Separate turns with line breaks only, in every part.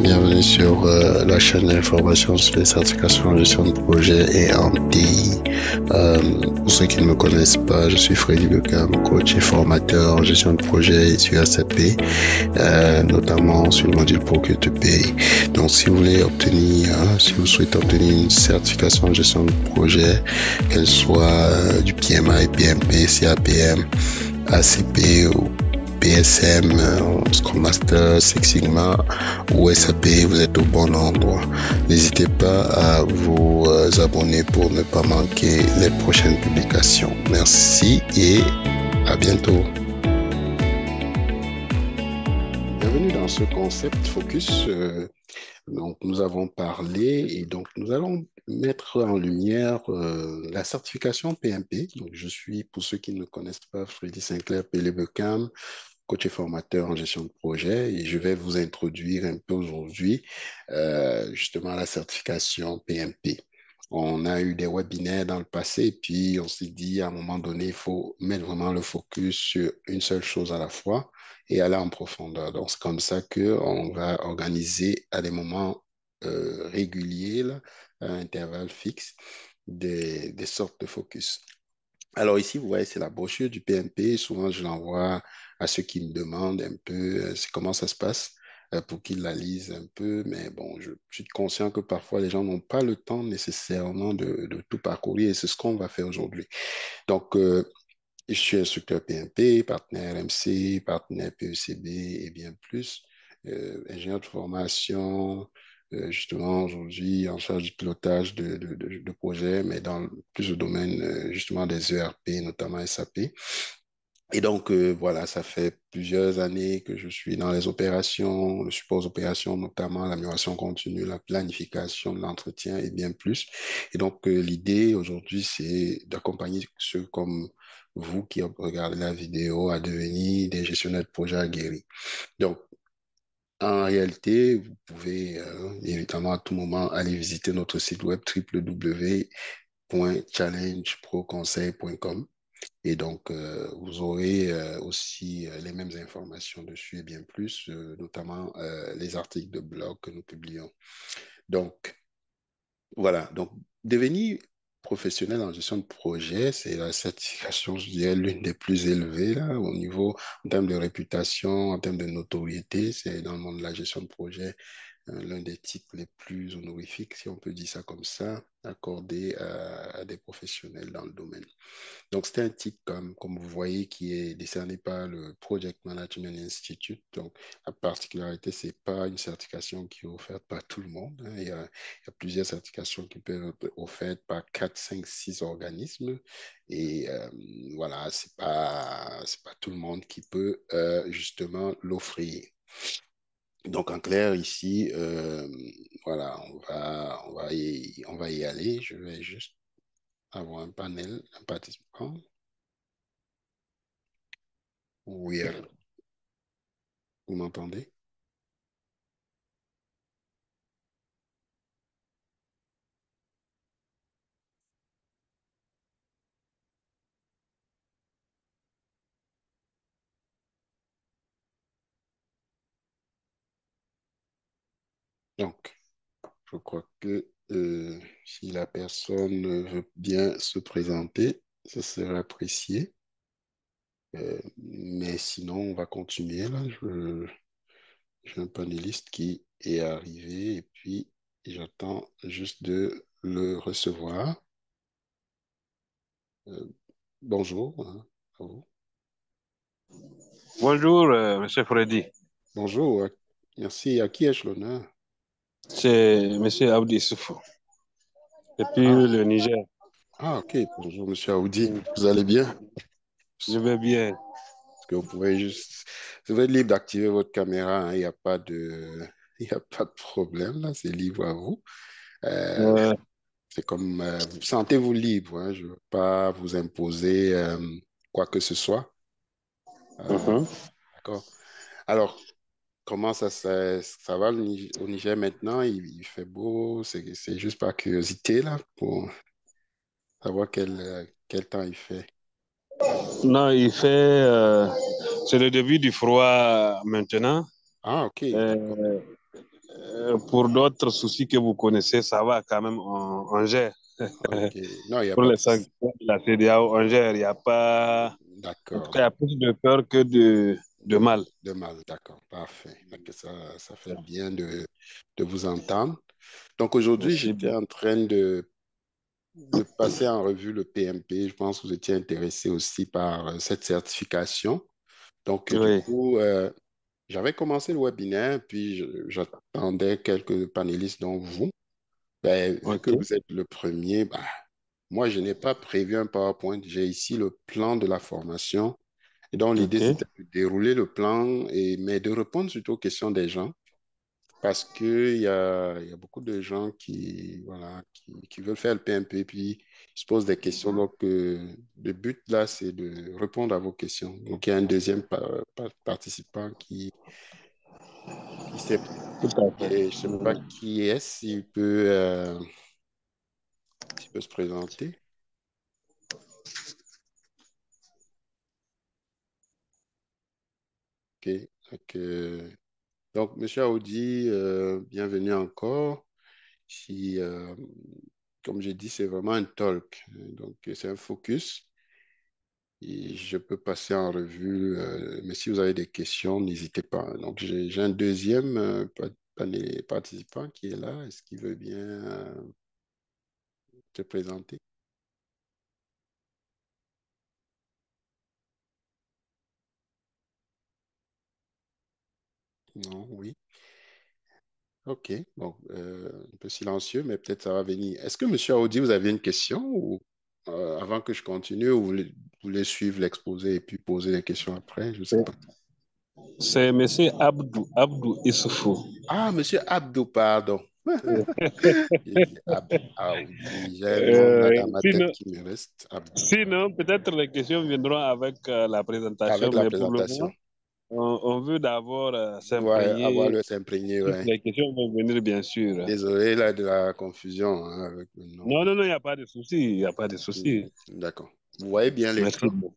Bienvenue sur la chaîne d'information sur les certifications en gestion de projet et en TI. Pour ceux qui ne me connaissent pas, je suis Freddy Beckham, coach et formateur en gestion de projet et sur SAP, notamment sur le module Procure to Pay. Donc, si vous voulez obtenir, si vous souhaitez obtenir une certification en gestion de projet, qu'elle soit du PMI, PMP, CAPM, ACP ou PSM, Scrum Master, Six Sigma ou SAP, vous êtes au bon endroit. N'hésitez pas à vous abonner pour ne pas manquer les prochaines publications. Merci et à bientôt. Bienvenue dans ce concept focus. Donc, nous avons parlé et donc nous allons mettre en lumière la certification PMP. Donc, je suis, pour ceux qui ne me connaissent pas, Freddy Sinclair Pelebecam, coach et formateur en gestion de projet, et je vais vous introduire un peu aujourd'hui justement à la certification PMP. On a eu des webinaires dans le passé, et puis on s'est dit à un moment donné, il faut mettre vraiment le focus sur une seule chose à la fois et aller en profondeur. Donc, c'est comme ça qu'on va organiser à des moments réguliers, là, à intervalles fixes, des sortes de focus. Alors ici, vous voyez, c'est la brochure du PMP. Souvent, je l'envoie à ceux qui me demandent un peu comment ça se passe pour qu'ils la lisent un peu. Mais bon, je suis conscient que parfois, les gens n'ont pas le temps nécessairement de tout parcourir et c'est ce qu'on va faire aujourd'hui. Donc, je suis instructeur PMP, partenaire MC, partenaire PECB et bien plus, ingénieur de formation, justement aujourd'hui en charge du pilotage de projets, mais dans plus le domaine justement des ERP, notamment SAP. Et donc, voilà, ça fait plusieurs années que je suis dans les opérations, le support aux opérations, notamment l'amélioration continue, la planification, l'entretien et bien plus. Et donc, l'idée aujourd'hui, c'est d'accompagner ceux comme vous qui regardez la vidéo à devenir des gestionnaires de projets aguerris. Donc, en réalité, vous pouvez évidemment à tout moment aller visiter notre site web www.challengeproconseil.com. Et donc, vous aurez aussi les mêmes informations dessus et bien plus, notamment les articles de blog que nous publions. Donc, voilà. Donc, devenir professionnel en gestion de projet, c'est la certification, je dirais, l'une des plus élevées là, au niveau, en termes de réputation, en termes de notoriété. C'est dans le monde de la gestion de projet l'un des titres les plus honorifiques, si on peut dire ça comme ça, accordé à des professionnels dans le domaine. Donc, c'est un titre, comme vous voyez, qui est décerné par le Project Management Institute. Donc, la particularité, c'est pas une certification qui est offerte par tout le monde, hein. Il y a plusieurs certifications qui peuvent être offertes par 4, 5, 6 organismes. Et voilà, c'est pas tout le monde qui peut justement l'offrir. Donc, en clair, ici, voilà, on va y aller. Je vais juste avoir un panel, un participant. Oui, vous m'entendez? Donc, je crois que si la personne veut bien se présenter, ce serait apprécié. Mais sinon, on va continuer là. J'ai un panéliste qui est arrivé et puis j'attends juste de le recevoir. Euh, bonjour, hein, à vous.
Bonjour, Monsieur Freddy.
Bonjour, merci. À qui ai-je l'honneur?
C'est Monsieur Abdi Soufou, depuis
Ah,
le Niger.
ok. Bonjour, monsieur Aoudi.
Mm.
Vous allez bien?
Je vais bien.
Est-ce que vous pouvez juste... Vous êtes libre d'activer votre caméra, hein, il n'y a pas de... Il n'y a pas de problème, là, c'est libre à vous. Euh,
Euh,
c'est comme... vous sentez-vous libre, hein, je ne veux pas vous imposer quoi que ce soit. Euh,
mhm.
d'accord. Alors, comment ça va au Niger maintenant? Il fait beau, c'est juste par curiosité, là, pour savoir quel temps il fait.
Non, c'est le début du froid maintenant.
Ah, ok, d'accord.
Euh, pour d'autres soucis que vous connaissez, ça va quand même, on gère.
Ok. Non, il n'y a
Pour
pas
les
de souci.
sanctions de la CEDEAO, on gère. Il n'y a pas. En tout
D'accord,
cas, il y a plus de peur que de mal.
de mal, d'accord, parfait. Ok, ça fait bien de vous entendre. Donc aujourd'hui,
Merci
j'étais
bien.
en train de passer en revue le PMP. Je pense que vous étiez intéressé aussi par cette certification. Donc du
Oui,
coup, j'avais commencé le webinaire, puis j'attendais quelques panélistes dont vous. Ben, vu que
ok,
vous êtes le premier, bah, moi, je n'ai pas prévu un PowerPoint. J'ai ici le plan de la formation. Et donc, l'idée,
ok.
c'était de dérouler le plan, mais de répondre surtout aux questions des gens. Parce qu'il y a beaucoup de gens voilà, qui veulent faire le PMP, puis ils se posent des questions. Donc, le but là, c'est de répondre à vos questions. Donc, il y a un deuxième participant qui sait,
Tout à fait.
je ne sais pas qui est, s'il peut se présenter. OK. Donc, donc, Monsieur Aoudi, bienvenue encore. Si, comme j'ai dit, c'est vraiment un talk. Donc, c'est un focus. Et je peux passer en revue, mais si vous avez des questions, n'hésitez pas. Donc, j'ai un deuxième participant qui est là. Est-ce qu'il veut bien se présenter? Non, oui. OK. Bon, un peu silencieux, mais peut-être ça va venir. Est-ce que Monsieur Audi, vous avez une question ou avant que je continue, ou vous voulez suivre l'exposé et puis poser des questions après? Je ne sais pas.
C'est M. Abdou Issoufou.
Ah, Monsieur Abdou, pardon. J'ai dit Aoudi. J'ai un nom là
Euh,
dans ma tête
sinon,
qui me reste. Abdou.
sinon, peut-être les questions viendront avec la
Avec
présentation,
la
mais pour le
présentation.
moment, on veut d'abord
Ouais, avoir
s'imprégner.
le s'imprégner,
Toutes
ouais.
les questions vont venir, bien sûr.
Désolé là de la confusion hein, avec le nom.
Non, non, non, il n'y a pas de souci. Il n'y a pas de souci.
D'accord. Vous voyez bien
Merci
l'écran?
beaucoup.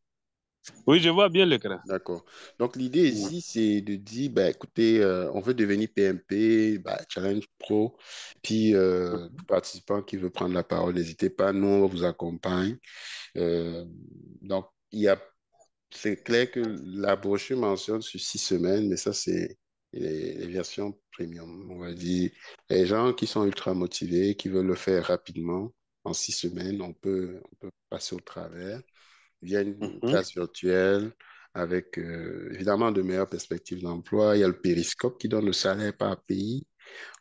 Oui, je vois bien l'écran.
D'accord. Donc, l'idée ici, c'est de dire, bah, écoutez, on veut devenir PMP, bah, Challenge Pro. Puis, tout participant qui veut prendre la parole, n'hésitez pas, nous, on vous accompagne. Euh, donc, c'est clair que la brochure mentionne sur 6 semaines, mais ça, c'est les versions premium. On va dire, les gens qui sont ultra motivés, qui veulent le faire rapidement, en 6 semaines, on peut passer au travers via une
Mhm.
classe virtuelle avec évidemment de meilleures perspectives d'emploi. Il y a le périscope qui donne le salaire par pays.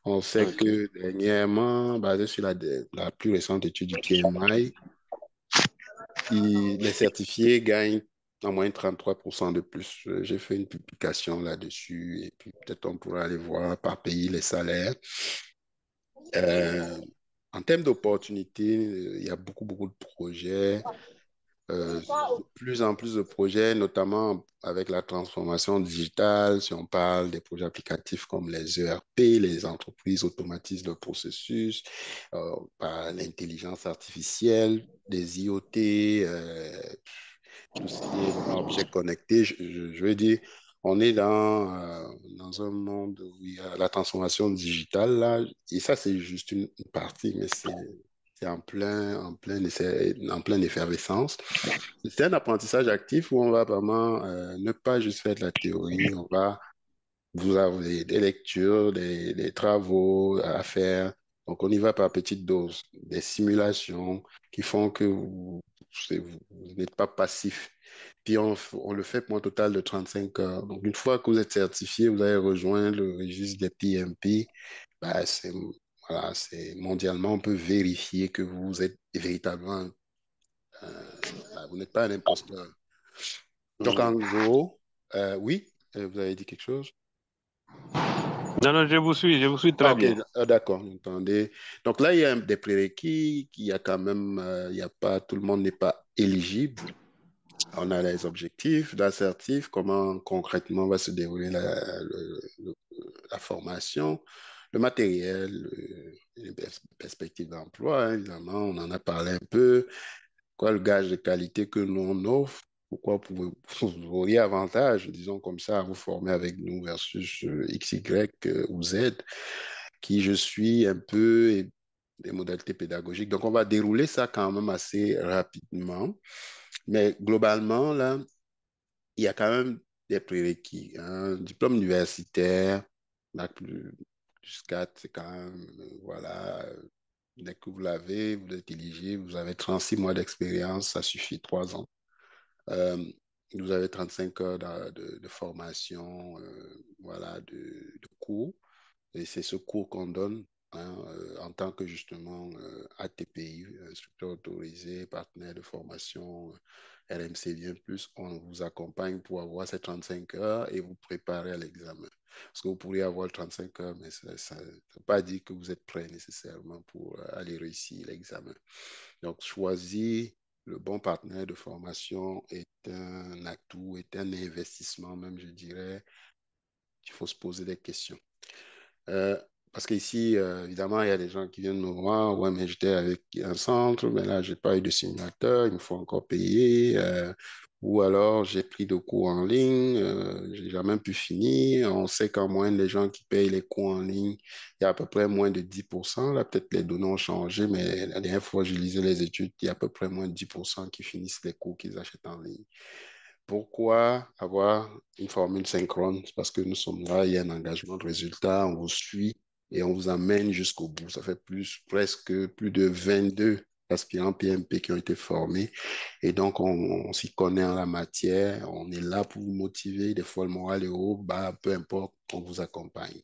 On sait
Ok.
que dernièrement, basé sur la plus récente étude du PMI, les certifiés gagnent en moyenne 33% de plus. J'ai fait une publication là-dessus et puis peut-être on pourra aller voir par pays les salaires. Euh, En termes d'opportunités, il y a beaucoup, beaucoup de projets. De plus en plus de projets, notamment avec la transformation digitale, si on parle des projets applicatifs comme les ERP, les entreprises automatisent le processus, par l'intelligence artificielle, des IoT, tout ce qui est objet connecté. Je veux dire, on est dans un monde où il y a la transformation digitale, là, et ça, c'est juste une partie, mais c'est en pleine effervescence. C'est un apprentissage actif où on va vraiment ne pas juste faire de la théorie, on va vous avez des lectures, des travaux à faire. Donc, on y va par petites doses, des simulations qui font que vous n'êtes pas passif. Puis, on le fait pour un total de 35 heures. Donc, une fois que vous êtes certifié, vous allez rejoindre le registre des PMP. Bah, voilà, c'est mondialement, on peut vérifier que vous êtes véritablement, vous n'êtes pas un imposteur. Donc, en
Mhm.
gros, oui, vous avez dit quelque chose?
Non, non, je vous suis
Ah,
très
ok,
bien.
d'accord, entendez. Donc là, il y a des prérequis, il y a quand même, il y a pas, tout le monde n'est pas éligible. On a les objectifs, l'assertif, comment concrètement va se dérouler la formation, le matériel, les perspectives d'emploi, hein, évidemment, on en a parlé un peu. Quoi le gage de qualité que nous on offre? Pourquoi vous auriez avantage, disons comme ça, à vous former avec nous versus X, Y ou Z? qui je suis un peu et des modalités pédagogiques. Donc, on va dérouler ça quand même assez rapidement. Mais globalement, là, il y a quand même des prérequis. Un diplôme universitaire, bac plus 4, c'est quand même, voilà, dès que vous l'avez, vous êtes éligible, vous avez 36 mois d'expérience, ça suffit, 3 ans. Euh, Vous avez 35 heures de formation, voilà, de cours. Et c'est ce cours qu'on donne hein, en tant que justement ATPI, instructeur autorisé, partenaire de formation, RMC Bien Plus. On vous accompagne pour avoir ces 35 heures et vous préparer à l'examen. Parce que vous pourriez avoir 35 heures, mais ça ne veut pas dire que vous êtes prêt nécessairement pour aller réussir l'examen. Donc, choisir le bon partenaire de formation est un atout, est un investissement même, je dirais. Il faut se poser des questions. Euh, Parce qu'ici, évidemment, il y a des gens qui viennent me voir. Ouais, mais j'étais avec un centre, mais là, j'ai pas eu de simulateur, il me faut encore payer. Ou alors, j'ai pris des cours en ligne, j'ai jamais pu finir. On sait qu'en moyenne, les gens qui payent les cours en ligne, il y a à peu près moins de 10%. Là, peut-être les données ont changé, mais la dernière fois, je lisais les études, il y a à peu près moins de 10% qui finissent les cours qu'ils achètent en ligne. Pourquoi avoir une formule synchrone? C'est parce que nous sommes là, il y a un engagement de résultat, on vous suit et on vous amène jusqu'au bout. Ça fait presque plus de 22 aspirants PMP qui ont été formés. Et donc, on s'y connaît en la matière. On est là pour vous motiver. Des fois, le moral est haut, bas, peu importe, on vous accompagne.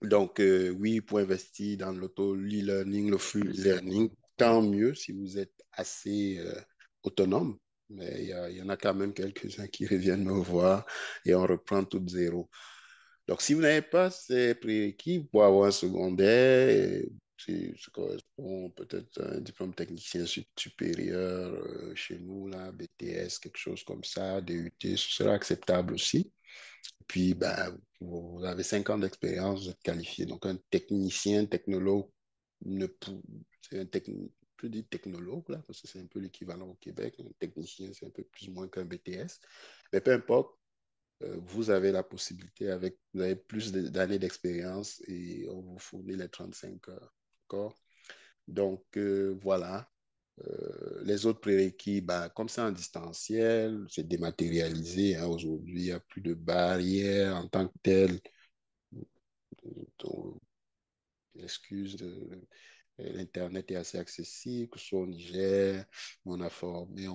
Donc, oui, pour investir dans l'auto-e-learning, le free learning, tant mieux si vous êtes assez autonome. Mais il y en a quand même quelques-uns qui reviennent me voir et on reprend tout de zéro. Donc, si vous n'avez pas ces prérequis pour avoir un secondaire, ça correspond peut-être à un diplôme technicien supérieur chez nous, là, BTS, quelque chose comme ça, DUT, ce sera acceptable aussi. Puis, ben, vous avez 5 ans d'expérience, vous êtes qualifié. Donc, un technicien, technologue, ne pou- c'est un je dis technologue, là, parce que c'est un peu l'équivalent au Québec. Un technicien, c'est un peu plus ou moins qu'un BTS. Mais peu importe, vous avez la possibilité, vous avez plus d'années d'expérience et on vous fournit les 35 heures. D'accord? Donc, voilà. Les autres prérequis, bah, comme c'est en distanciel, c'est dématérialisé. Hein, aujourd'hui, il n'y a plus de barrières en tant que telles. Donc, l'excuse de l'Internet est assez accessible, que ce soit au Niger, on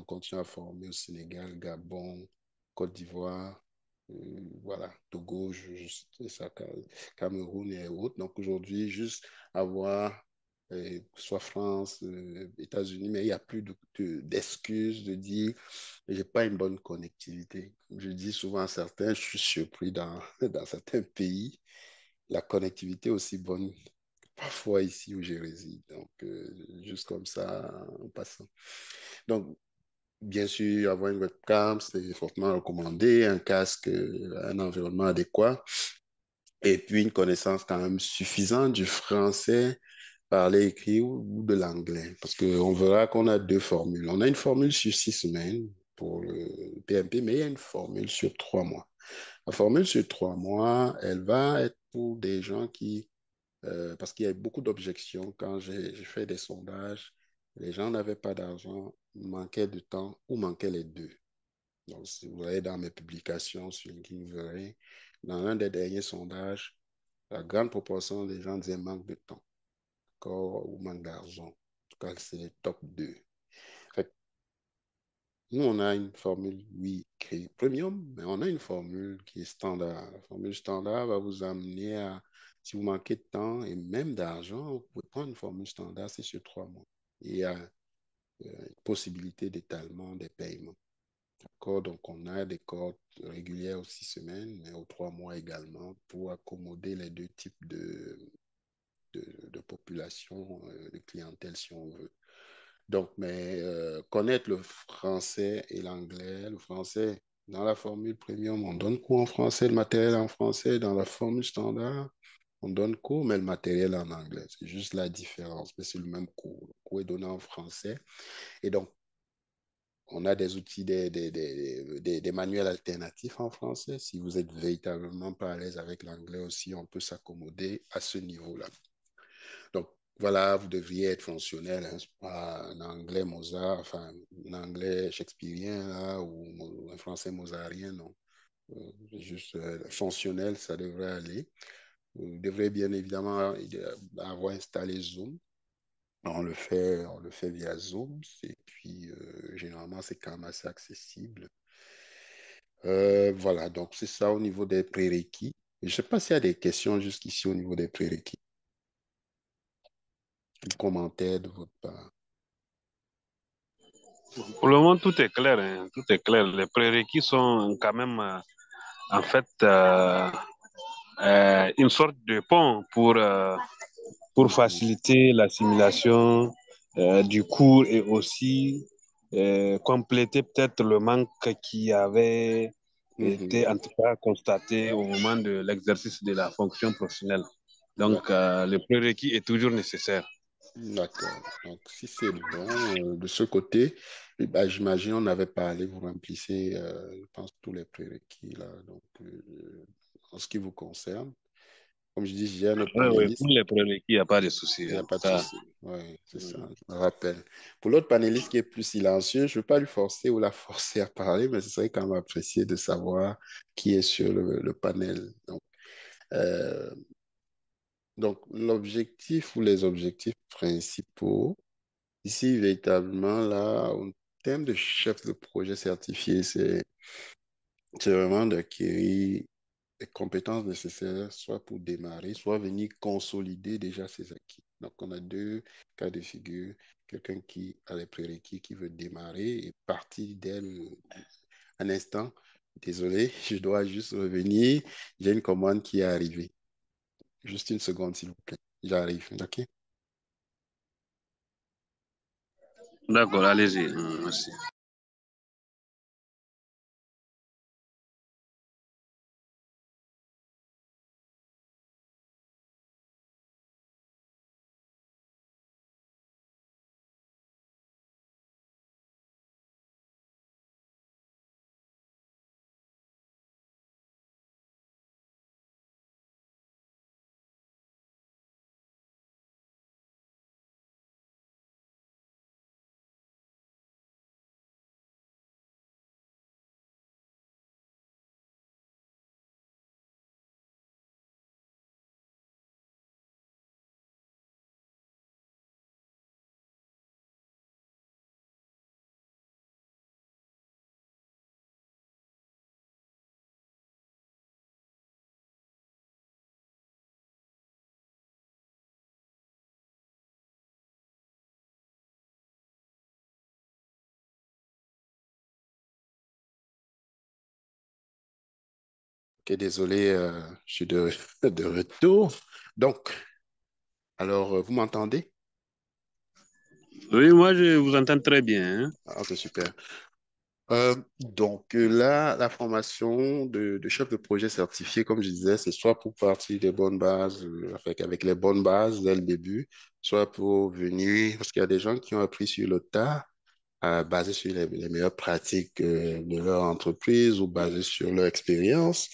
continue à former au Sénégal, Gabon, Côte d'Ivoire, voilà, Togo, c'est ça, Cameroun et autres. Donc aujourd'hui, juste avoir, que ce soit France, États-Unis, mais il n'y a plus d'excuses de dire j'ai pas une bonne connectivité. Je dis souvent à certains, je suis surpris dans certains pays, la connectivité est aussi bonne parfois ici où je réside. Donc, juste comme ça, en passant. Donc, bien sûr, avoir une webcam, c'est fortement recommandé, un casque, un environnement adéquat, et puis une connaissance quand même suffisante du français parlé, écrit ou de l'anglais. Parce qu'on verra qu'on a deux formules. On a une formule sur 6 semaines pour le PMP, mais il y a une formule sur 3 mois. La formule sur 3 mois, elle va être pour des gens parce qu'il y a beaucoup d'objections quand j'ai fait des sondages. Les gens n'avaient pas d'argent, manquaient de temps ou manquaient les deux. Donc, si vous voyez dans mes publications sur LinkedIn, vous verrez, dans l'un des derniers sondages, la grande proportion des gens disaient manque de temps, d'accord, ou manque d'argent. En tout cas, c'est les top 2. Fait nous, on a une formule, oui, qui est premium, mais on a une formule qui est standard. La formule standard va vous amener à, si vous manquez de temps et même d'argent, vous pouvez prendre une formule standard, c'est sur 3 mois. Il y a une possibilité d'étalement des paiements. D'accord? Donc, on a des cohortes régulières aux 6 semaines, mais aux 3 mois également, pour accommoder les deux types de population, de clientèle, si on veut. Donc, mais connaître le français et l'anglais, le français, dans la formule premium, on donne cours en français, le matériel en français. Dans la formule standard, on donne cours, mais le matériel en anglais. C'est juste la différence, mais c'est le même cours. Le cours est donné en français. Et donc, on a des outils, des manuels alternatifs en français. Si vous êtes véritablement pas à l'aise avec l'anglais aussi, on peut s'accommoder à ce niveau-là. Donc, voilà, vous devriez être fonctionnel, hein, pas un anglais Mozart, enfin, un anglais shakespearien là, ou un français mozartien, non. Juste fonctionnel, ça devrait aller. Vous devrez bien évidemment avoir installé Zoom. On le fait via Zoom, et puis généralement, c'est quand même assez accessible. Voilà, donc c'est ça au niveau des prérequis. Je ne sais pas s'il y a des questions jusqu'ici au niveau des prérequis, des commentaires de votre part.
Pour le moment, tout est clair, hein, tout est clair. Les prérequis sont quand même, en fait, une sorte de pont pour
Mhm,
faciliter l'assimilation du cours et aussi compléter peut-être le manque qui avait
mhm.
été en tout cas constaté au moment de l'exercice de la fonction professionnelle. Donc,
D'accord.
le prérequis est toujours nécessaire.
D'accord. Donc, si c'est bon, de ce côté, eh ben, j'imagine on avait parlé, vous remplissez, je pense, tous les prérequis là. Donc, en ce qui vous concerne, comme je dis, j'ai un autre
Oui, oui, pour
panéliste.
les prérequis, il n'y a pas de souci,
Il n'y a
hein.
pas de
Ça,
souci. Oui, c'est ça, je me rappelle. Pour l'autre panéliste qui est plus silencieux, je ne veux pas lui forcer ou la forcer à parler, mais ce serait quand même apprécié de savoir qui est sur le panel. Euh, donc, l'objectif ou les objectifs principaux, ici, véritablement, là, en termes de chef de projet certifié, c'est vraiment d'acquérir les compétences nécessaires, soit pour démarrer, soit venir consolider déjà ses acquis. Donc, on a deux cas de figure. Quelqu'un qui a les prérequis, qui veut démarrer et partir dès un instant. Désolé, je dois juste revenir. J'ai une commande qui est arrivée. Juste une seconde, s'il vous plaît. J'arrive. OK?
d'accord, allez-y. Merci.
OK, désolé, je suis de retour. Donc, alors, vous m'entendez?
Oui, moi, je vous entends très bien, hein.
Ah, OK, super. Là, la formation de chef de projet certifié, comme je disais, c'est soit pour partir des bonnes bases, avec les bonnes bases dès le début, soit pour venir, parce qu'il y a des gens qui ont appris sur le tas, basé sur les meilleures pratiques de leur entreprise ou basé sur leur expérience,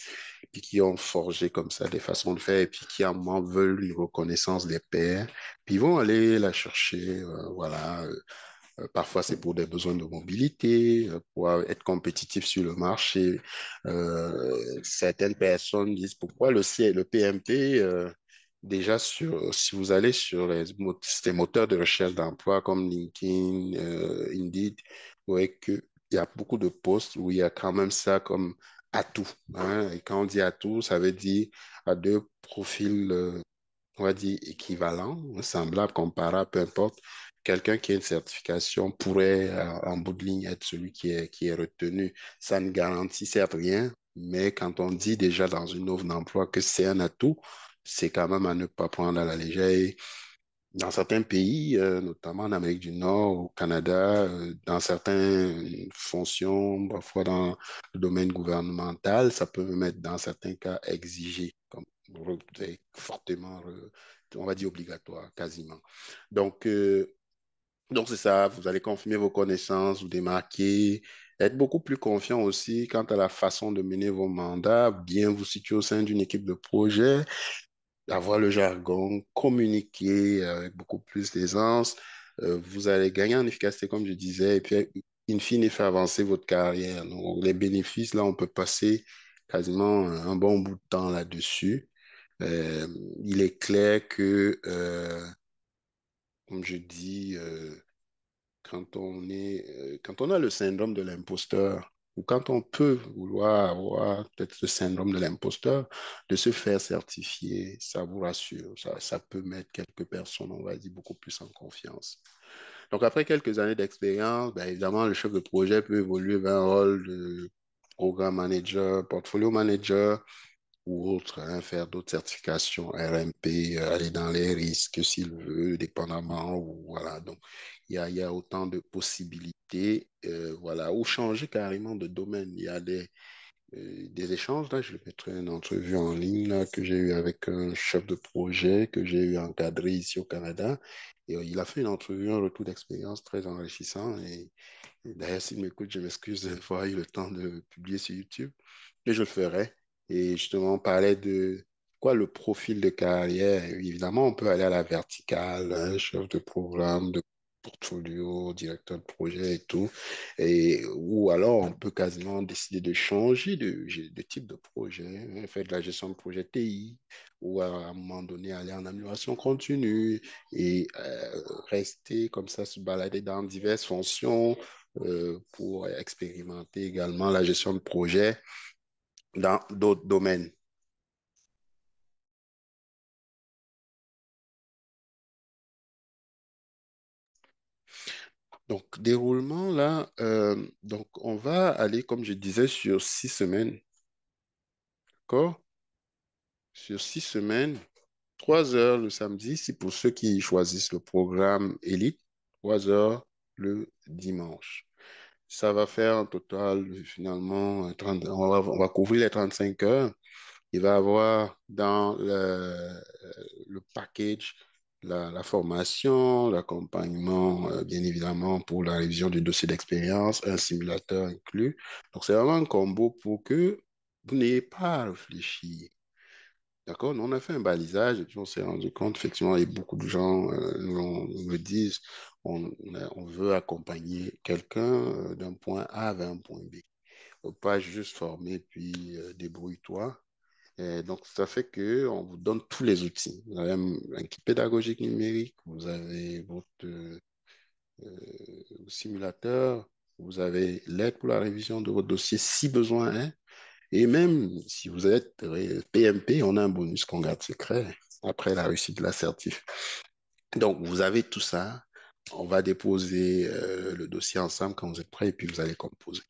puis qui ont forgé comme ça des façons de faire, et puis qui à un moment veulent une reconnaissance des pairs, puis ils vont aller la chercher, voilà. Parfois, c'est pour des besoins de mobilité, pour être compétitif sur le marché. Certaines personnes disent pourquoi le PMP, déjà si vous allez sur ces moteurs de recherche d'emploi comme LinkedIn, Indeed, vous voyez qu'il y a beaucoup de postes où il y a quand même ça comme atout, hein. Et quand on dit atout, ça veut dire à deux profils on va dire, équivalent, semblable, comparable, peu importe, quelqu'un qui a une certification pourrait, en bout de ligne, être celui qui est retenu. Ça ne garantit certes rien, mais quand on dit déjà dans une offre d'emploi que c'est un atout, c'est quand même à ne pas prendre à la légère. Dans certains pays, notamment en Amérique du Nord, au Canada, dans certaines fonctions, parfois dans le domaine gouvernemental, ça peut même être dans certains cas exigé, comme fortement, on va dire obligatoire, quasiment. Donc, Donc, c'est ça, vous allez confirmer vos connaissances, vous démarquer, être beaucoup plus confiant aussi quant à la façon de mener vos mandats, bien vous situer au sein d'une équipe de projet, avoir le jargon, communiquer avec beaucoup plus d'aisance. Vous allez gagner en efficacité, comme je disais, et puis, in fine, faire avancer votre carrière. Donc, les bénéfices, là, on peut passer quasiment un bon bout de temps là-dessus. Euh, il est clair que, comme je dis, quand on a le syndrome de l'imposteur, ou quand on peut vouloir avoir peut-être le syndrome de l'imposteur, de se faire certifier, ça vous rassure, ça peut mettre quelques personnes, on va dire, beaucoup plus en confiance. Donc, après quelques années d'expérience, ben, évidemment, le chef de projet peut évoluer vers un rôle de programme manager, portfolio manager, ou autre, hein, faire d'autres certifications RMP, aller dans les risques s'il veut, dépendamment, ou voilà. Donc, il y a autant de possibilités, voilà, ou changer carrément de domaine. Il y a des échanges, là, je vais mettre une entrevue en ligne là, que j'ai eu avec un chef de projet que j'ai eu encadré ici au Canada. Et il a fait une entrevue, un retour d'expérience très enrichissant. Et d'ailleurs, s'il m'écoute, je m'excuse de n'avoir eu le temps de publier sur YouTube, mais je le ferai. Et justement, on parlait de quoi le profil de carrière. Et évidemment, on peut aller à la verticale, hein, chef de programme, de portfolio, directeur de projet et tout. Et, ou alors, on peut quasiment décider de changer de type de projet, hein, faire de la gestion de projet TI, ou à un moment donné, aller en amélioration continue et rester comme ça, se balader dans diverses fonctions pour expérimenter également la gestion de projet dans d'autres domaines. Donc, déroulement, là, donc on va aller, comme je disais, sur 6 semaines, d'accord? Sur 6 semaines, 3 heures le samedi, c'est pour ceux qui choisissent le programme Élite, 3 heures le dimanche. Ça va faire un total, finalement, 30, on va couvrir les 35 heures. Il va avoir dans le package la formation, l'accompagnement, bien évidemment, pour la révision du dossier d'expérience, un simulateur inclus. Donc, c'est vraiment un combo pour que vous n'ayez pas à réfléchir. D'accord? Nous, on a fait un balisage et puis on s'est rendu compte, effectivement, et beaucoup de gens nous le disent, on veut accompagner quelqu'un d'un point A vers un point B. Faut pas juste former puis débrouille-toi. Et donc, ça fait qu'on vous donne tous les outils. Vous avez un kit pédagogique numérique, vous avez votre simulateur, vous avez l'aide pour la révision de votre dossier si besoin est. Et même si vous êtes PMP, on a un bonus qu'on garde secret après la réussite de la certif. Donc, vous avez tout ça. On va déposer le dossier ensemble quand vous êtes prêts et puis vous allez composer.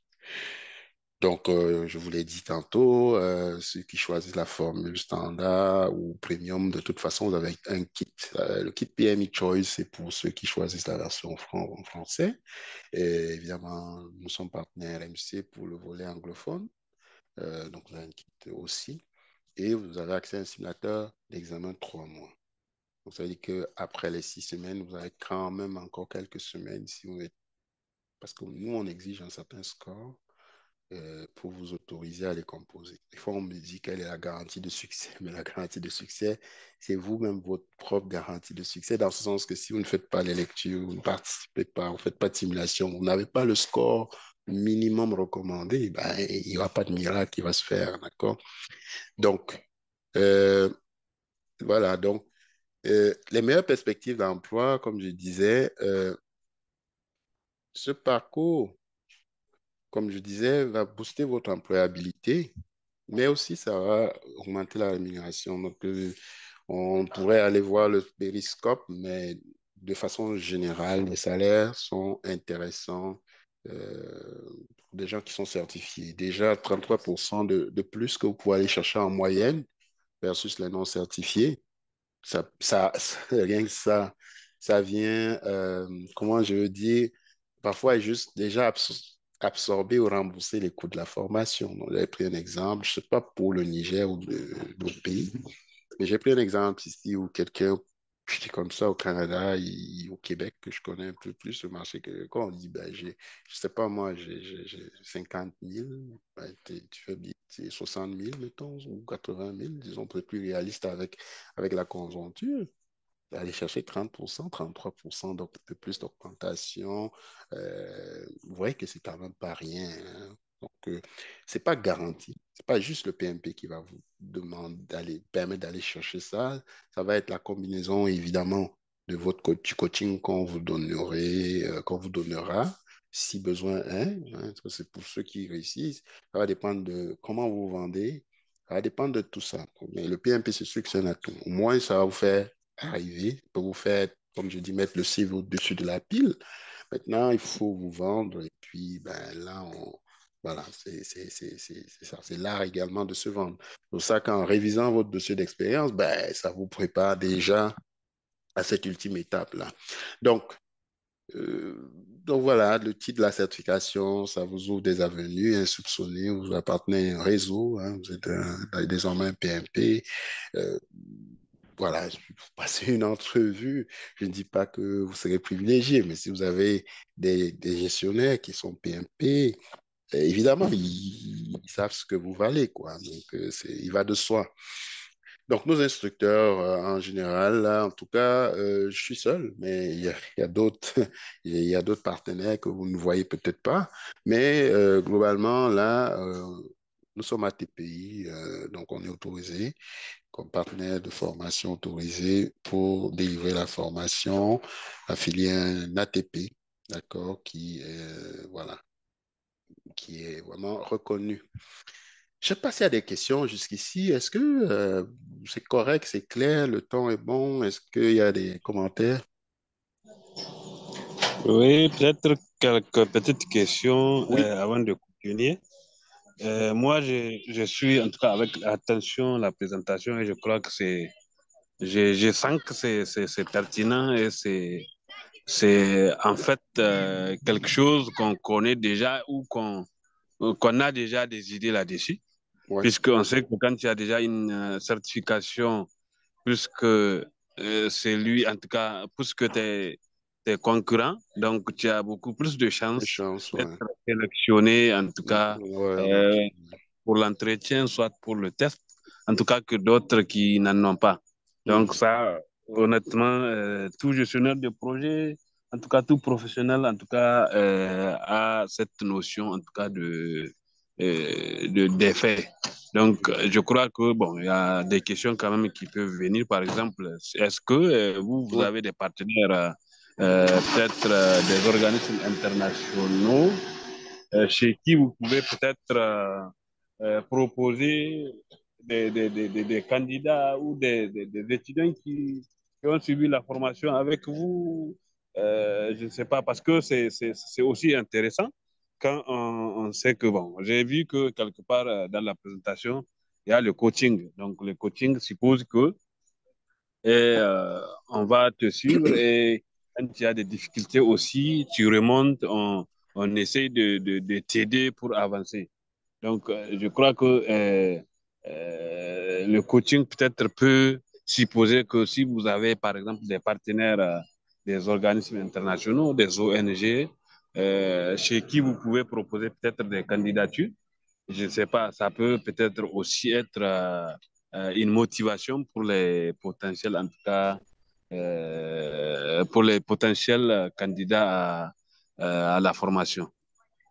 Donc, je vous l'ai dit tantôt, ceux qui choisissent la formule standard ou premium, de toute façon, vous avez un kit. Le kit PMI Choice, c'est pour ceux qui choisissent la version en français. Et évidemment, nous sommes partenaires MC pour le volet anglophone. Donc, vous avez un kit aussi. Et vous avez accès à un simulateur d'examen de 3 mois. Donc, ça veut dire qu'après les 6 semaines, vous avez quand même encore quelques semaines si vous êtes... Parce que nous, on exige un certain score pour vous autoriser à les composer. Des fois, on me dit quelle est la garantie de succès, mais la garantie de succès, c'est vous-même votre propre garantie de succès, dans ce sens que si vous ne faites pas les lectures, vous ne participez pas, vous ne faites pas de simulation, vous n'avez pas le score minimum recommandé, ben, il n'y aura pas de miracle qui va se faire, d'accord? Donc, euh, voilà, donc, les meilleures perspectives d'emploi, comme je disais, ce parcours, comme je disais, va booster votre employabilité, mais aussi ça va augmenter la rémunération. Donc, on pourrait aller voir le périscope, mais de façon générale, les salaires sont intéressants pour des gens qui sont certifiés. Déjà, 33% de plus que vous pouvez aller chercher en moyenne versus les non certifiés. Rien que ça vient, comment je veux dire, parfois juste déjà absorber ou rembourser les coûts de la formation. Donc, j'ai pris un exemple, je ne sais pas pour le Niger ou d'autres pays, mais j'ai pris un exemple ici où quelqu'un Je dis comme ça, au Canada, au Québec, que je connais un peu plus le marché, que quand on dit, ben, je sais pas moi, j'ai 50 000, ben, tu fais bien, c'est 60 000, mettons, ou 80 000, disons, peut-être plus réaliste avec la conjoncture. Aller chercher 30%, 33% de plus d'augmentation, vous voyez que c'est quand même pas rien, hein. Donc, c'est pas garanti. C'est pas juste le PMP qui va vous demander d'aller, permettre d'aller chercher ça. Ça va être la combinaison, évidemment, de du coaching qu'on vous donnerait, qu'on vous donnera, si besoin est, hein. Ça, c'est pour ceux qui réussissent. Ça va dépendre de comment vous vendez. Ça va dépendre de tout ça. Mais le PMP, c'est sûr que c'est un atout. Au moins, ça va vous faire arriver, pour vous faire, comme je dis, mettre le CV au-dessus de la pile. Maintenant, il faut vous vendre et puis ben, là, voilà, c'est ça. C'est l'art également de se vendre. C'est pour ça qu'en révisant votre dossier d'expérience, ben, ça vous prépare déjà à cette ultime étape-là. Donc, donc voilà, le titre de la certification, ça vous ouvre des avenues insoupçonnées, vous appartenez à un réseau, hein, vous êtes désormais un PMP. Euh, voilà, vous passez une entrevue. Je ne dis pas que vous serez privilégié, mais si vous avez des gestionnaires qui sont PMP, évidemment, ils savent ce que vous valez, quoi. Donc, il va de soi. Donc, nos instructeurs, en général, là, en tout cas, je suis seul, mais il y a d'autres, il y a d'autres partenaires que vous ne voyez peut-être pas. Mais globalement, là, nous sommes à TPI, donc on est autorisé comme partenaire de formation autorisé pour délivrer la formation, affilié à un ATP, d'accord, voilà, qui est vraiment reconnu. Je ne sais pas s'il y a des questions jusqu'ici. Est-ce que c'est correct, c'est clair, le temps est bon? Est-ce qu'il y a des commentaires?
Oui, peut-être quelques petites questions
Oui,
avant de continuer. Moi, je suis en tout cas avec attention la présentation et je crois que je sens que c'est pertinent et c'est en fait quelque chose qu'on connaît déjà ou qu'on a déjà des idées là-dessus,
oui,
puisqu'on sait que quand tu as déjà une certification, plus que c'est lui, en tout cas, plus que tes concurrents, donc tu as beaucoup plus de
de
chances
chance,
d'être
ouais.
sélectionné, en tout cas,
Ouais,
euh,
effectivement.
pour l'entretien, soit pour le test, en tout cas que d'autres qui n'en ont pas. Donc
Mhm.
ça, honnêtement, tout gestionnaire de projet, en tout cas tout professionnel, en tout cas, a cette notion, en tout cas, d'effet. Donc, je crois que, bon, il y a des questions quand même qui peuvent venir. Par exemple, est-ce que vous
Ouais.
avez des partenaires, peut-être des organismes internationaux chez qui vous pouvez peut-être proposer des candidats ou des étudiants qui ont suivi la formation avec vous. Je ne sais pas, parce que c'est aussi intéressant quand on sait que, bon, j'ai vu que quelque part dans la présentation, il y a le coaching. Donc, le coaching suppose que on va te suivre et quand tu as des difficultés aussi, tu remontes, on essaie de t'aider pour avancer. Donc, je crois que le coaching peut-être peut supposer que si vous avez, par exemple, des partenaires, des organismes internationaux, des ONG, chez qui vous pouvez proposer peut-être des candidatures, je ne sais pas, ça peut peut-être aussi être une motivation pour les potentiels, en tout cas, pour les potentiels candidats à la formation.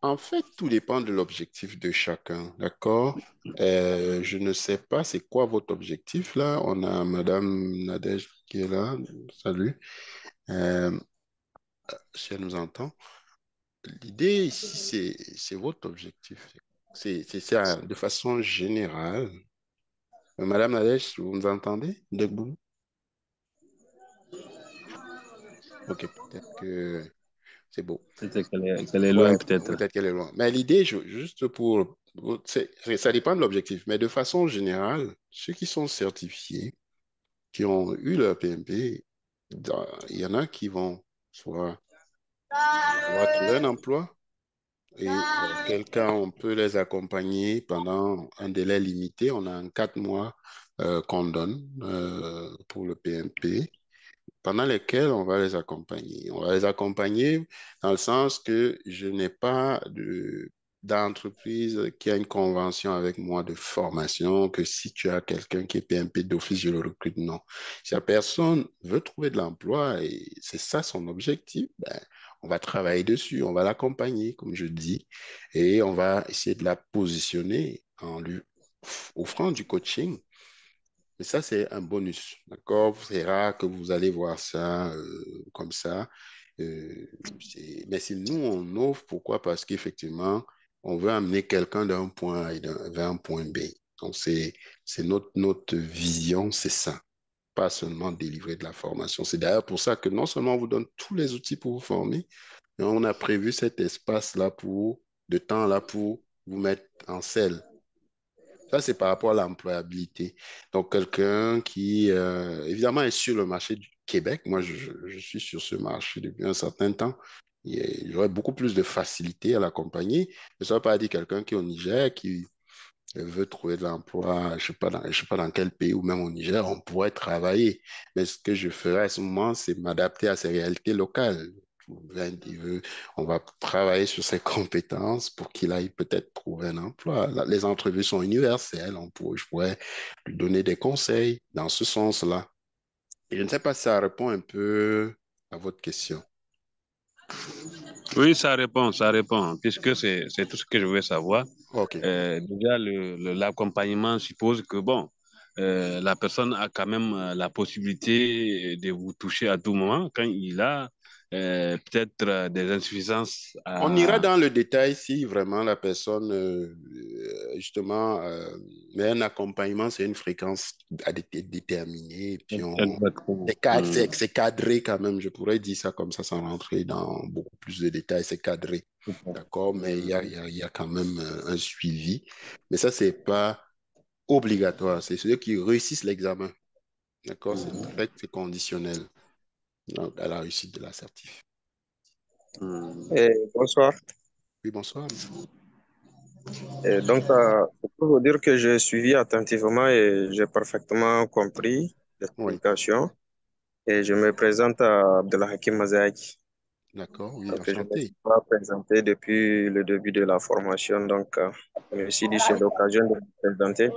En fait, tout dépend de l'objectif de chacun, d'accord? Je ne sais pas c'est quoi votre objectif là. On a Madame Nadège qui est là. Salut. Euh, si elle nous entend. L'idée ici, c'est votre objectif. C'est ça, de façon générale. Madame Nadège, vous nous entendez? Debout? Ok, peut-être que c'est beau.
Peut-être qu'elle est loin,
Ouais,
peut-être.
peut-être qu'elle est loin. Mais l'idée, juste ça dépend de l'objectif. Mais de façon générale, ceux qui sont certifiés, qui ont eu leur PMP, il y en a qui vont soit avoir trouvé un emploi et auquel cas on peut les accompagner pendant un délai limité. On a un 4 mois qu'on donne pour le PMP. pendant lesquelles on va les accompagner. On va les accompagner dans le sens que je n'ai pas d'entreprise qui a une convention avec moi de formation, que si tu as quelqu'un qui est PMP d'office, je le recrute. Non. Si la personne veut trouver de l'emploi et c'est ça son objectif, ben, on va travailler dessus, on va l'accompagner, comme je dis, et on va essayer de la positionner en lui offrant du coaching. Mais ça, c'est un bonus, d'accord? C'est rare que vous allez voir ça comme ça. Mais si nous, on offre, pourquoi? Parce qu'effectivement, on veut amener quelqu'un d'un point A vers un point B. Donc, c'est notre vision, c'est ça. Pas seulement délivrer de la formation. C'est d'ailleurs pour ça que non seulement on vous donne tous les outils pour vous former, mais on a prévu cet espace-là de temps-là pour vous mettre en selle. Ça, c'est par rapport à l'employabilité. Donc, quelqu'un qui, évidemment, est sur le marché du Québec. Moi, je suis sur ce marché depuis un certain temps. J'aurais beaucoup plus de facilité à l'accompagner. Mais ça ne veut pas dire quelqu'un qui est au Niger, qui veut trouver de l'emploi, je sais pas dans quel pays ou même au Niger, on pourrait travailler. Mais ce que je ferais à ce moment, c'est m'adapter à ces réalités locales. On va travailler sur ses compétences pour qu'il aille peut-être trouver un emploi. Les entrevues sont universelles. Je pourrais lui donner des conseils dans ce sens-là. Et je ne sais pas si ça répond un peu à votre question.
Oui, ça répond, puisque c'est tout ce que je veux savoir.
OK.
Déjà, l'accompagnement suppose que, bon, la personne a quand même la possibilité de vous toucher à tout moment quand il a peut-être des insuffisances
On ira
à...
dans le détail si vraiment la personne, justement, met un accompagnement, c'est une fréquence déterminée. Et puis,
Exactement.
c'est cadré quand même. Je pourrais dire ça comme ça sans rentrer dans beaucoup plus de détails. C'est cadré. D'accord? Mais il y a quand même un suivi. Mais ça, c'est pas obligatoire. C'est ceux qui réussissent l'examen. D'accord? C'est conditionnel donc, à la réussite de l'assertif.
Bonsoir.
Oui, bonsoir, monsieur.
C'est pour vous dire que j'ai suivi attentivement et j'ai parfaitement compris
Oui,
l'explication. Et je me présente à Abdelhakim Mazaïk.
d'accord. Oui,
Donc, je ne me
enchanté.
suis pas présenté depuis le début de la formation. Je me suis dit, c'est l'occasion de me présenter.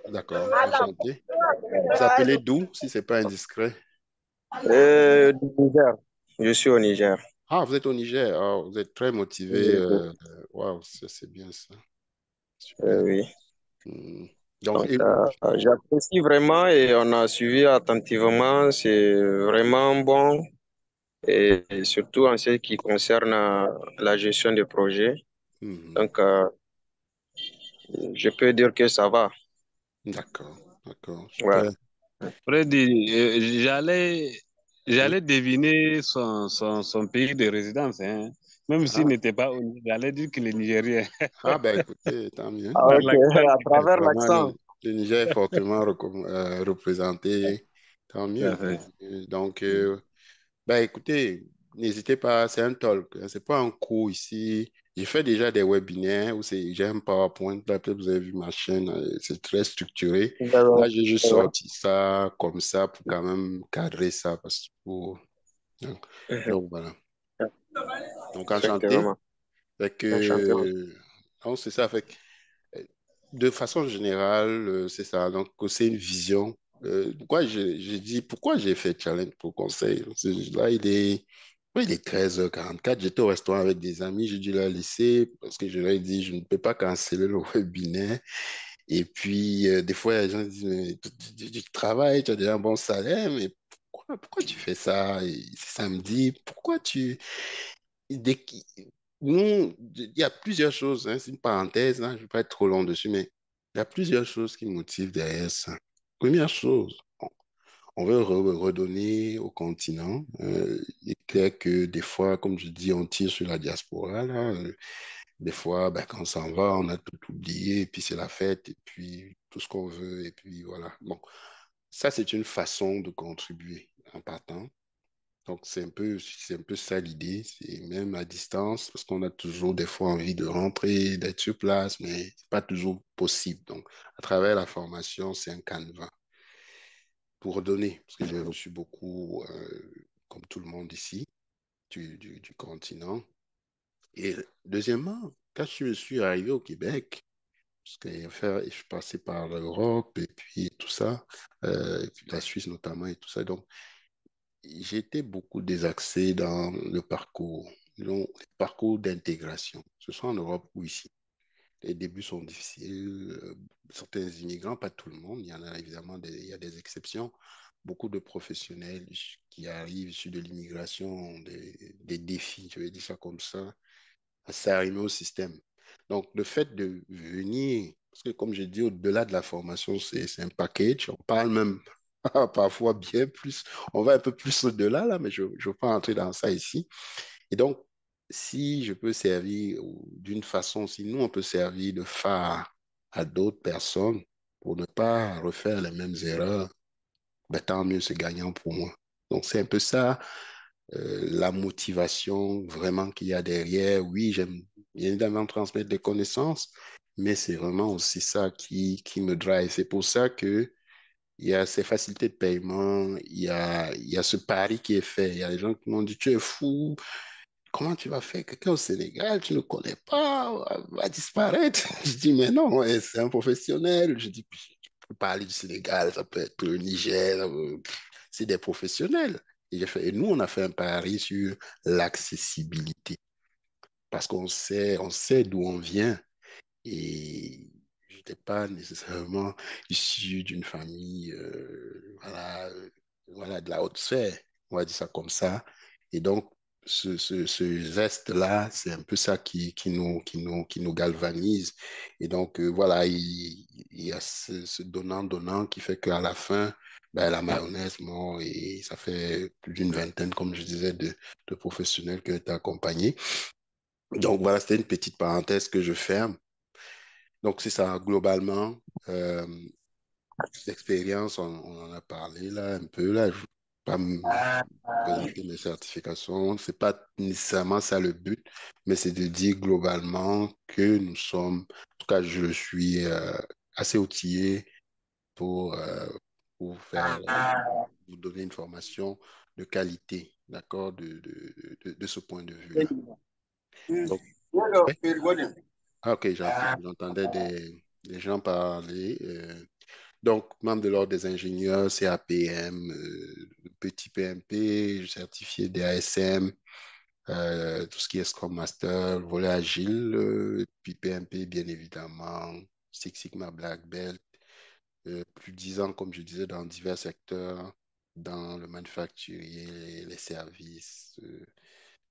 D'accord, enchanté. Vous appelez d'où, si c'est pas indiscret?
Du Niger. Je suis au Niger.
Ah, vous êtes au Niger. Ah, vous êtes très motivé. Waouh, c'est bien ça. Super.
Oui.
Hmm. Donc,
Donc, j'apprécie vraiment et on a suivi attentivement. C'est vraiment bon. Et surtout en ce qui concerne la gestion des projets.
mhm.
Donc, je peux dire que ça va.
D'accord, d'accord,
Ouais.
super.
Freddy,
Oui.
j'allais deviner son pays de résidence, hein. Même s'il
Ah,
n'était pas au Niger, j'allais dire qu'il est nigérien.
ah, ben écoutez, tant mieux.
Ah,
Par
ok,
l'accent
à
qu'il
travers
Vraiment,
l'accent.
le Niger est fortement représenté. Tant
a.
mieux, tant
Ouais.
mieux. Donc, bah écoutez, n'hésitez pas, c'est un talk, hein, c'est pas un cours ici. J'ai fait déjà des webinaires où j'ai un PowerPoint, là, peut-être vous avez vu ma chaîne, c'est très structuré.
D'accord.
Là, j'ai juste
Ouais.
sorti ça comme ça pour quand même cadrer ça. Donc, donc, voilà. Donc enchanté.
Effectivement.
Fait
Enchanté.
que, donc, c'est ça. Fait que, de façon générale, c'est ça. Donc, c'est une vision. J'ai dit, pourquoi j'ai fait challenge pour conseil? Là, il est 13h44. J'étais au restaurant avec des amis. J'ai dû la laisser parce que je leur ai dit, je ne peux pas canceller le webinaire. Et puis, des fois, les gens disent, mais tu travailles, tu as déjà un bon salaire, mais pourquoi tu fais ça? Et c'est samedi. Dès qu'il- Nous, il y a plusieurs choses, hein, c'est une parenthèse, hein, je ne vais pas être trop long dessus, mais il y a plusieurs choses qui motivent derrière ça. Première chose, on veut redonner au continent. Il est clair que des fois, comme je dis, on tire sur la diaspora, là. Des fois, ben, quand on s'en va, on a tout oublié, et puis c'est la fête, et puis tout ce qu'on veut, et puis voilà. Bon, ça, c'est une façon de contribuer en partant. Donc, c'est un peu ça l'idée. C'est même à distance, parce qu'on a toujours des fois envie de rentrer, d'être sur place, mais c'est pas toujours possible. Donc, à travers la formation, c'est un canevas. pour donner, parce que j'ai reçu beaucoup, comme tout le monde ici, du continent. Et deuxièmement, quand je suis arrivé au Québec, parce que je suis passé par l'Europe et puis tout ça, et puis la Suisse notamment et tout ça. Donc, j'ai été beaucoup désaxé dans le parcours, donc, le parcours d'intégration, que ce soit en Europe ou ici. Les débuts sont difficiles. Certains immigrants, pas tout le monde, il y en a évidemment il y a des exceptions. Beaucoup de professionnels qui arrivent sur de l'immigration ont des défis, je vais dire ça comme ça, à s'arrimer au système. Donc, le fait de venir, parce que comme je dis, au-delà de la formation, c'est un package. On parle même parfois bien plus. On va un peu plus au-delà, là, mais je ne veux pas entrer dans ça ici. Et donc, si je peux servir d'une façon, si nous, on peut servir de phare à d'autres personnes pour ne pas refaire les mêmes erreurs, ben, tant mieux, c'est gagnant pour moi. Donc, c'est un peu ça, la motivation vraiment qu'il y a derrière. Oui, j'aime bien évidemment transmettre des connaissances, mais c'est vraiment aussi ça qui me drive. C'est pour ça que il y a ces facilités de paiement, il y a ce pari qui est fait. Il y a des gens qui m'ont dit, tu es fou, comment tu vas faire quelqu'un au Sénégal, tu ne connais pas, va disparaître. Je dis, mais non, ouais, c'est un professionnel. Je dis, tu peux parler du Sénégal, ça peut être le Niger, c'est des professionnels. Et nous, on a fait un pari sur l'accessibilité parce on sait d'où on vient. Et je n'étais pas nécessairement issu d'une famille, voilà, de la haute sphère, on va dire ça comme ça. Et donc, ce geste-là, c'est un peu ça qui nous galvanise. Et donc, voilà, il y a ce donnant-donnant qui fait qu'à la fin, ben, la mayonnaise, bon, et ça fait plus d'une vingtaine, comme je disais, de professionnels qui ont été accompagnés. Donc, voilà, c'était une petite parenthèse que je ferme. Donc, c'est ça, globalement, euh, l'expérience, on en a parlé là un peu. Là, je ne vais pas me présenter mes certifications. C'est pas nécessairement ça le but, mais c'est de dire globalement que nous sommes, en tout cas, je suis assez outillé pour, euh, pour faire, vous donner une formation de qualité, d'accord, de ce point de vue-là. Donc, ouais. Ah, ok, j'entendais des gens parler. Donc, membre de l'Ordre des ingénieurs, CAPM, petit PMP, certifié DASM, tout ce qui est Scrum Master, volet agile, puis PMP, bien évidemment, Six Sigma Black Belt, plus de 10 ans, comme je disais, dans divers secteurs, dans le manufacturier, les services,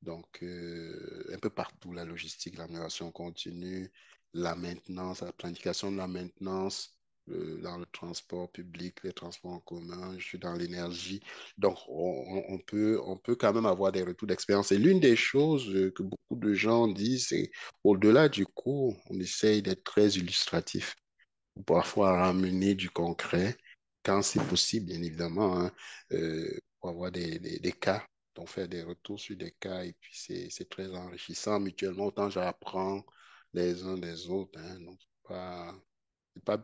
donc, un peu partout, la logistique, l'amélioration continue, la maintenance, la planification de la maintenance dans le transport public, les transports en commun, je suis dans l'énergie. Donc, on peut quand même avoir des retours d'expérience. Et l'une des choses que beaucoup de gens disent, c'est au-delà du cours, on essaye d'être très illustratif, parfois ramener du concret, quand c'est possible, bien évidemment, hein, pour avoir des cas, donc faire des retours sur des cas, et puis c'est très enrichissant mutuellement, autant j'apprends les uns des autres, hein, donc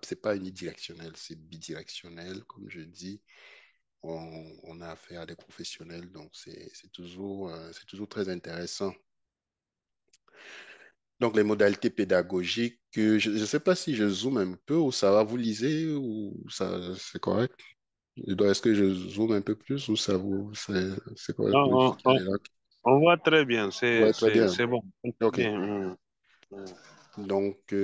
c'est pas unidirectionnel, c'est bidirectionnel, comme je dis, on a affaire à des professionnels, donc c'est toujours très intéressant. Donc, les modalités pédagogiques, je ne sais pas si je zoome un peu ou ça va, vous lisez ou ça, c'est correct? Est-ce que je zoome un peu plus ou ça vous, c'est correct
Non,
pour expliquer les là?
on voit très bien,
Ouais, très bien.
c'est bon. Très
OK.
bien. Mm.
Donc,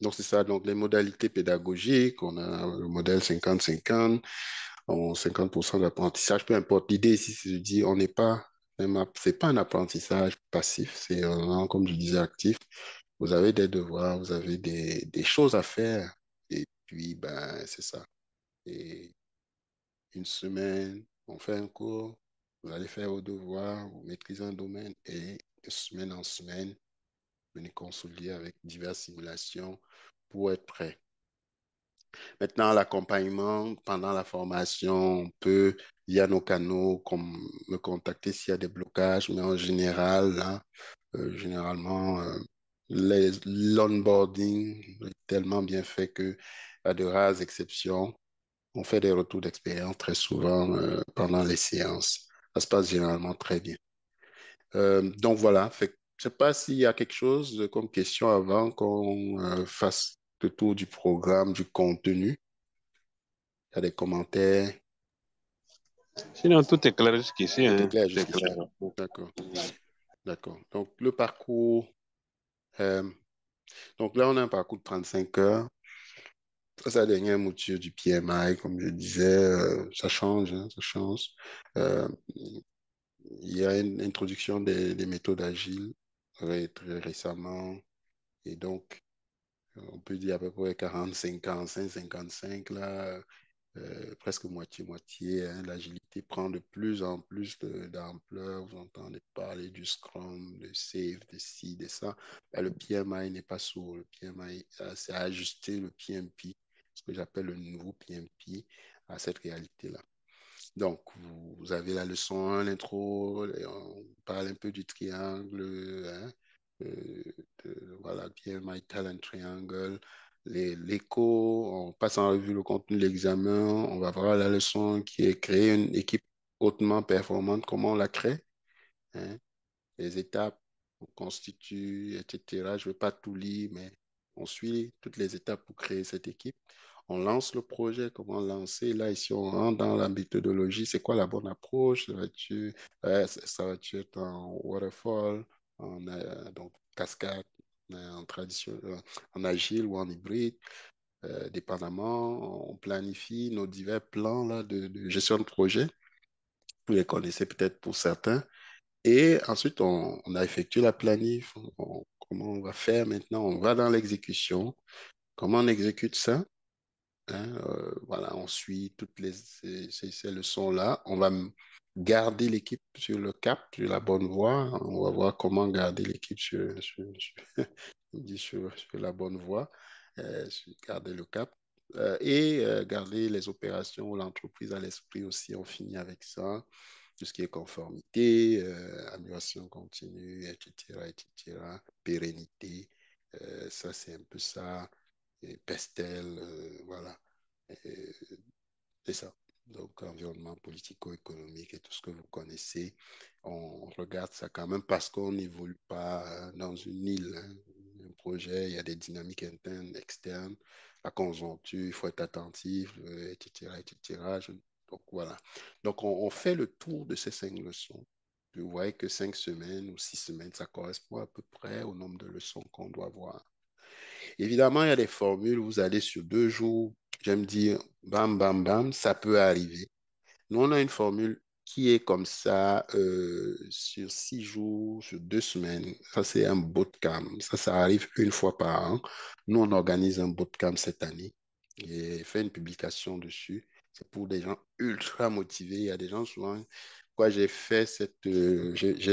donc c'est ça. Donc, les modalités pédagogiques, on a le modèle 50-50, en 50% d'apprentissage, peu importe. L'idée ici, c'est de dire, on n'est pas, c'est pas un apprentissage passif, c'est comme je disais, actif. Vous avez des devoirs, vous avez des choses à faire. Et puis, ben, c'est ça. Et une semaine, on fait un cours, vous allez faire vos devoirs, vous maîtrisez un domaine et de semaine en semaine, venez consolider avec diverses simulations pour être prêt. Maintenant, l'accompagnement pendant la formation, on peut, via nos canaux, comme me contacter s'il y a des blocages, mais en général, là, généralement, l'onboarding est tellement bien fait que, à de rares exceptions, On fait des retours d'expérience très souvent pendant les séances. Ça se passe généralement très bien. Donc voilà, fait, je ne sais pas s'il y a quelque chose comme question avant qu'on fasse le tour du programme, du contenu. Il y a des commentaires.
Sinon, tout est clair jusqu'ici,
Tout est
hein.
clair
Tout est
jusqu'ici.
clair.
D'accord, d'accord. Donc le parcours, euh, donc là on a un parcours de 35 heures. Sa dernière mouture du PMI, comme je disais, ça change, hein, ça change. Euh, il y a une introduction des méthodes agiles très récemment. Et donc, on peut dire à peu près 40, 55, 55, là, presque moitié-moitié. Hein. L'agilité prend de plus en plus d'ampleur. Vous entendez parler du Scrum, de Safe, de ci, de ça. Ben, le PMI n'est pas sourd. Le PMI, c'est ajuster le PMP, ce que j'appelle le nouveau PMP, à cette réalité-là. Donc, vous avez la leçon 1, l'intro, on parle un peu du triangle, hein, euh, voilà, PMI Talent Triangle, l'écho, on passe en revue le contenu de l'examen, on va voir la leçon qui est créer une équipe hautement performante, comment on la crée, hein, les étapes qu'on constitue, etc. Je ne vais pas tout lire, mais on suit toutes les étapes pour créer cette équipe. On lance le projet, comment lancer. Là, ici, on rentre dans la méthodologie. C'est quoi la bonne approche? Ça va-tu être en waterfall, donc cascade, en tradition, en agile ou en hybride? Dépendamment, on planifie nos divers plans là, de gestion de projet. Vous les connaissez peut-être pour certains. Et ensuite, on a effectué la planif. Comment on va faire maintenant? On va dans l'exécution. Comment on exécute ça? Hein, voilà, on suit toutes ces leçons-là. On va garder l'équipe sur le cap, sur la bonne voie. On va voir comment garder l'équipe sur la bonne voie, garder le cap. Et garder les opérations ou l'entreprise à l'esprit aussi. On finit avec ça. Tout ce qui est conformité, amélioration continue, etc., etc., pérennité. Ça, c'est un peu ça. Et Pestel, voilà. Et c'est ça. Donc, environnement politico-économique et tout ce que vous connaissez, on regarde ça quand même parce qu'on n'évolue pas dans une île. Hein. Un projet, il y a des dynamiques internes, externes, la conjoncture, il faut être attentif, etc., etc. Donc, voilà. Donc, on fait le tour de ces 5 leçons. Vous voyez que 5 semaines ou 6 semaines, ça correspond à peu près au nombre de leçons qu'on doit voir. Évidemment, il y a des formules, vous allez sur 2 jours, j'aime dire bam, bam, bam, ça peut arriver. Nous, on a une formule qui est comme ça sur 6 jours, sur 2 semaines. Ça, c'est un bootcamp. Ça arrive une fois par an. Nous, on organise un bootcamp cette année et fait une publication dessus. C'est pour des gens ultra motivés. Il y a des gens souvent. Quoi, j'ai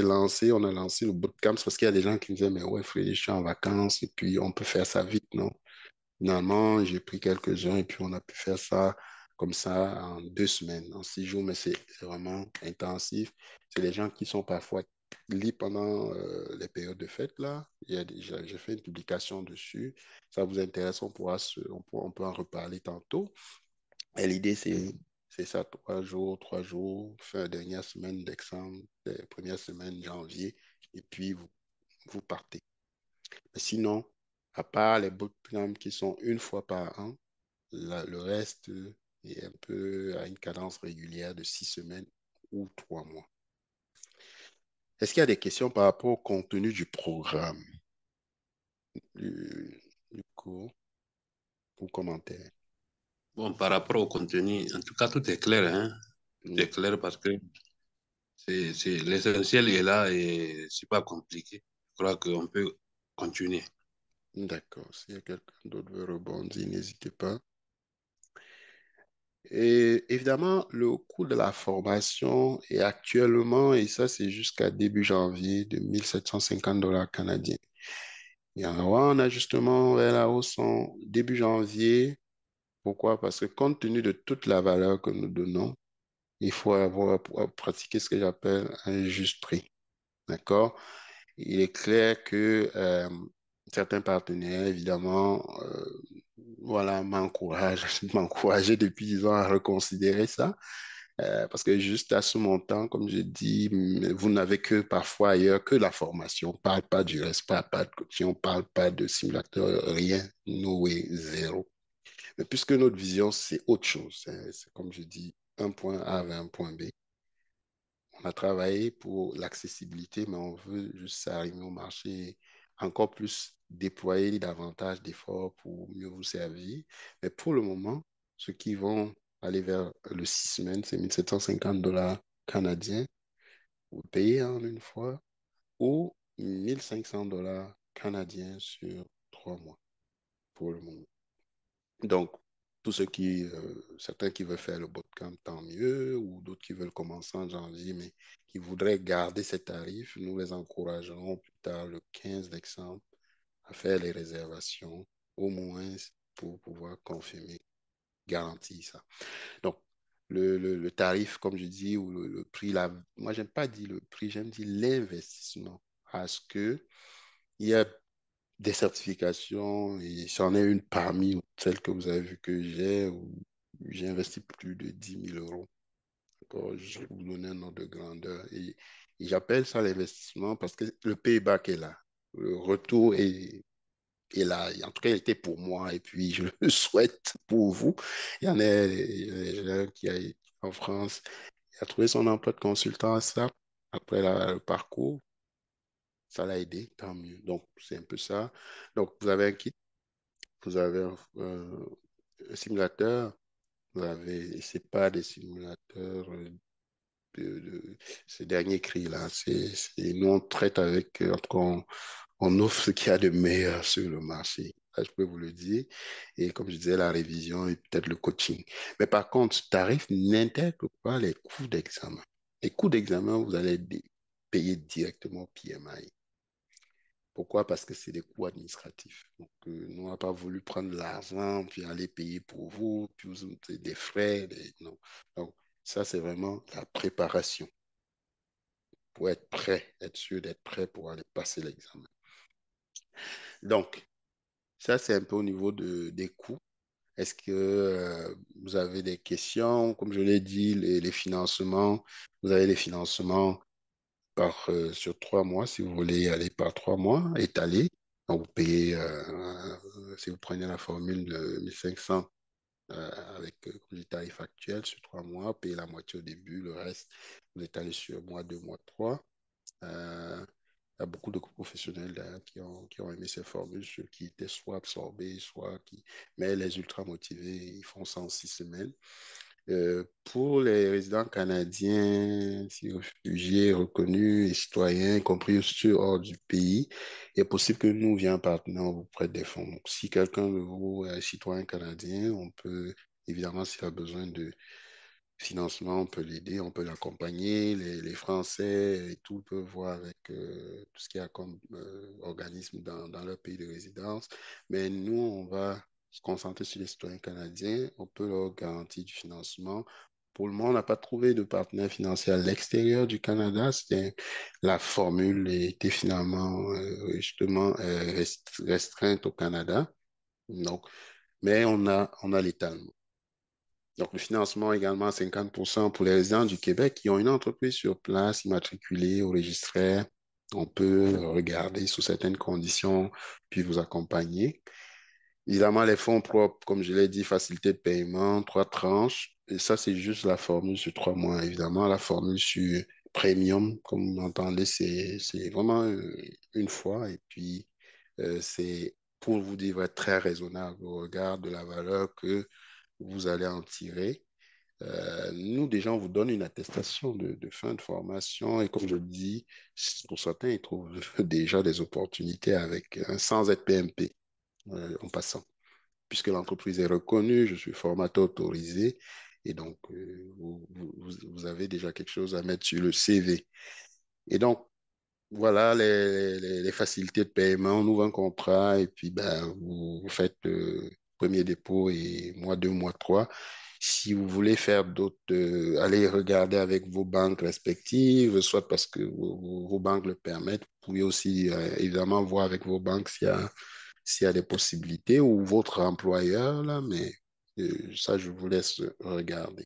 lancé, on a lancé le bootcamp parce qu'il y a des gens qui me disaient, mais ouais, Frédéric, je suis en vacances et puis on peut faire ça vite, non? Finalement, j'ai pris quelques-uns et puis on a pu faire ça comme ça en 2 semaines, en 6 jours, mais c'est vraiment intensif. C'est des gens qui sont parfois libres pendant les périodes de fête, là. J'ai fait une publication dessus. Ça vous intéresse, on peut en reparler tantôt. Et l'idée, c'est ça, 3 jours, 3 jours, fin dernière semaine d'exemple, première semaine de janvier, et puis vous partez. Mais sinon, à part les bootcamps qui sont une fois par an, le reste est un peu à une cadence régulière de 6 semaines ou 3 mois. Est-ce qu'il y a des questions par rapport au contenu du programme, du cours ou commentaires?
Bon, par rapport au contenu, en tout cas, tout est clair, hein. Tout
Mm.
est clair parce que l'essentiel est là et c'est pas compliqué. Je crois qu'on peut continuer.
D'accord. S'il y a quelqu'un d'autre veut rebondir, n'hésitez pas. Et évidemment, le coût de la formation est actuellement, et ça c'est jusqu'à début janvier, de 1750 $ canadiens. Il y aura un ajustement vers la hausse en début janvier. Pourquoi? Parce que compte tenu de toute la valeur que nous donnons, il faut avoir pratiquer ce que j'appelle un juste prix. D'accord? Il est clair que certains partenaires, évidemment, voilà, m'encourager depuis 10 ans à reconsidérer ça. Parce que juste à ce montant, comme je dis, vous n'avez que parfois ailleurs que la formation. On ne parle pas du reste, pas de coaching, on ne parle pas de simulateur, rien, no way, zéro. Mais puisque notre vision, c'est autre chose. C'est comme je dis, un point A vers un point B. On a travaillé pour l'accessibilité, mais on veut juste arriver au marché encore plus, déployer davantage d'efforts pour mieux vous servir. Mais pour le moment, ceux qui vont aller vers le 6 semaines, c'est 1 750 $ canadiens. Vous payez en une fois ou 1 500 $ canadiens sur 3 mois pour le moment. Donc, tous ceux certains qui veulent faire le bootcamp, tant mieux, ou d'autres qui veulent commencer en janvier, mais qui voudraient garder ces tarifs, nous les encouragerons plus tard, le 15 décembre, à faire les réservations, au moins pour pouvoir confirmer, garantir ça. Donc, le tarif, comme je dis, ou le prix, moi, j'aime pas dire le prix, j'aime dire l'investissement. Parce que il y a des certifications et j'en ai une parmi celles que vous avez vu que j'ai, où j'ai investi plus de 10 000 €. D'accord, je vais vous donner un ordre de grandeur. Et j'appelle ça l'investissement parce que le payback est là. Le retour est là. En tout cas, il était pour moi et puis je le souhaite pour vous. Il y en a un qui est en France, il a trouvé son emploi de consultant à ça après le parcours. Ça l'a aidé, tant mieux. Donc, c'est un peu ça. Donc, vous avez un kit, vous avez un simulateur, vous avez, c'est pas des simulateurs ces derniers cris là. Nous, on traite avec, en tout cas, on offre ce qu'il y a de meilleur sur le marché. Ça, je peux vous le dire. Et comme je disais, la révision et peut-être le coaching. Mais par contre, ce tarif n'intègre pas les coûts d'examen. Les coûts d'examen, vous allez payer directement au PMI. Pourquoi? Parce que c'est des coûts administratifs. Donc, nous, on n'a pas voulu prendre l'argent, puis aller payer pour vous, puis vous avez des frais. Non. Donc, ça, c'est vraiment la préparation pour être prêt, être sûr d'être prêt pour aller passer l'examen. Donc, ça, c'est un peu au niveau des coûts. Est-ce que vous avez des questions? Comme je l'ai dit, les financements, vous avez les financements sur 3 mois, si vous voulez y aller par 3 mois, étalés. Donc, vous payez, si vous prenez la formule de 1 500 avec le tarif actuel sur 3 mois, vous payez la moitié au début, le reste, vous étalez sur mois, 2 mois, 3. Euh, il y a beaucoup de professionnels d'ailleurs, qui ont aimé ces formules, ceux qui étaient soit absorbés, soit qui... Mais les ultra motivés, ils font ça en 6 semaines. Pour les résidents canadiens, si réfugiés, reconnus et citoyens, y compris ceux hors du pays, il est possible que nous, via un partenaire, on vous prête des fonds. Donc, si quelqu'un de vous est citoyen canadien, on peut, évidemment, s'il a besoin de financement, on peut l'aider, on peut l'accompagner. Les Français et tout peuvent voir avec tout ce qu'il y a comme organisme dans leur pays de résidence. Mais nous, on va se concentrer sur les citoyens canadiens. On peut leur garantir du financement. Pour le moment, on n'a pas trouvé de partenaire financier à l'extérieur du Canada. La formule était finalement justement restreinte au Canada. Donc, mais on a l'étalement. Donc, le financement également à 50% pour les résidents du Québec qui ont une entreprise sur place, immatriculée au registraire. On peut regarder sous certaines conditions, puis vous accompagner. Évidemment, les fonds propres, comme je l'ai dit, facilité de paiement, 3 tranches. Et ça, c'est juste la formule sur 3 mois. Évidemment, la formule sur premium, comme vous entendez, c'est vraiment une fois. Et puis, c'est pour vous dire, va être très raisonnable au regard de la valeur que vous allez en tirer. Nous, déjà, on vous donne une attestation de fin de formation et comme je le dis, pour certains, ils trouvent déjà des opportunités sans être PMP en passant. Puisque l'entreprise est reconnue, je suis formateur autorisé et donc vous avez déjà quelque chose à mettre sur le CV. Et donc, voilà les facilités de paiement. On ouvre un contrat et puis ben, vous faites le premier dépôt et mois 2, mois 3. Si vous voulez faire d'autres, allez regarder avec vos banques respectives, soit parce que vos banques le permettent. Vous pouvez aussi évidemment voir avec vos banques s'il y a des possibilités ou votre employeur, là, mais ça, je vous laisse regarder.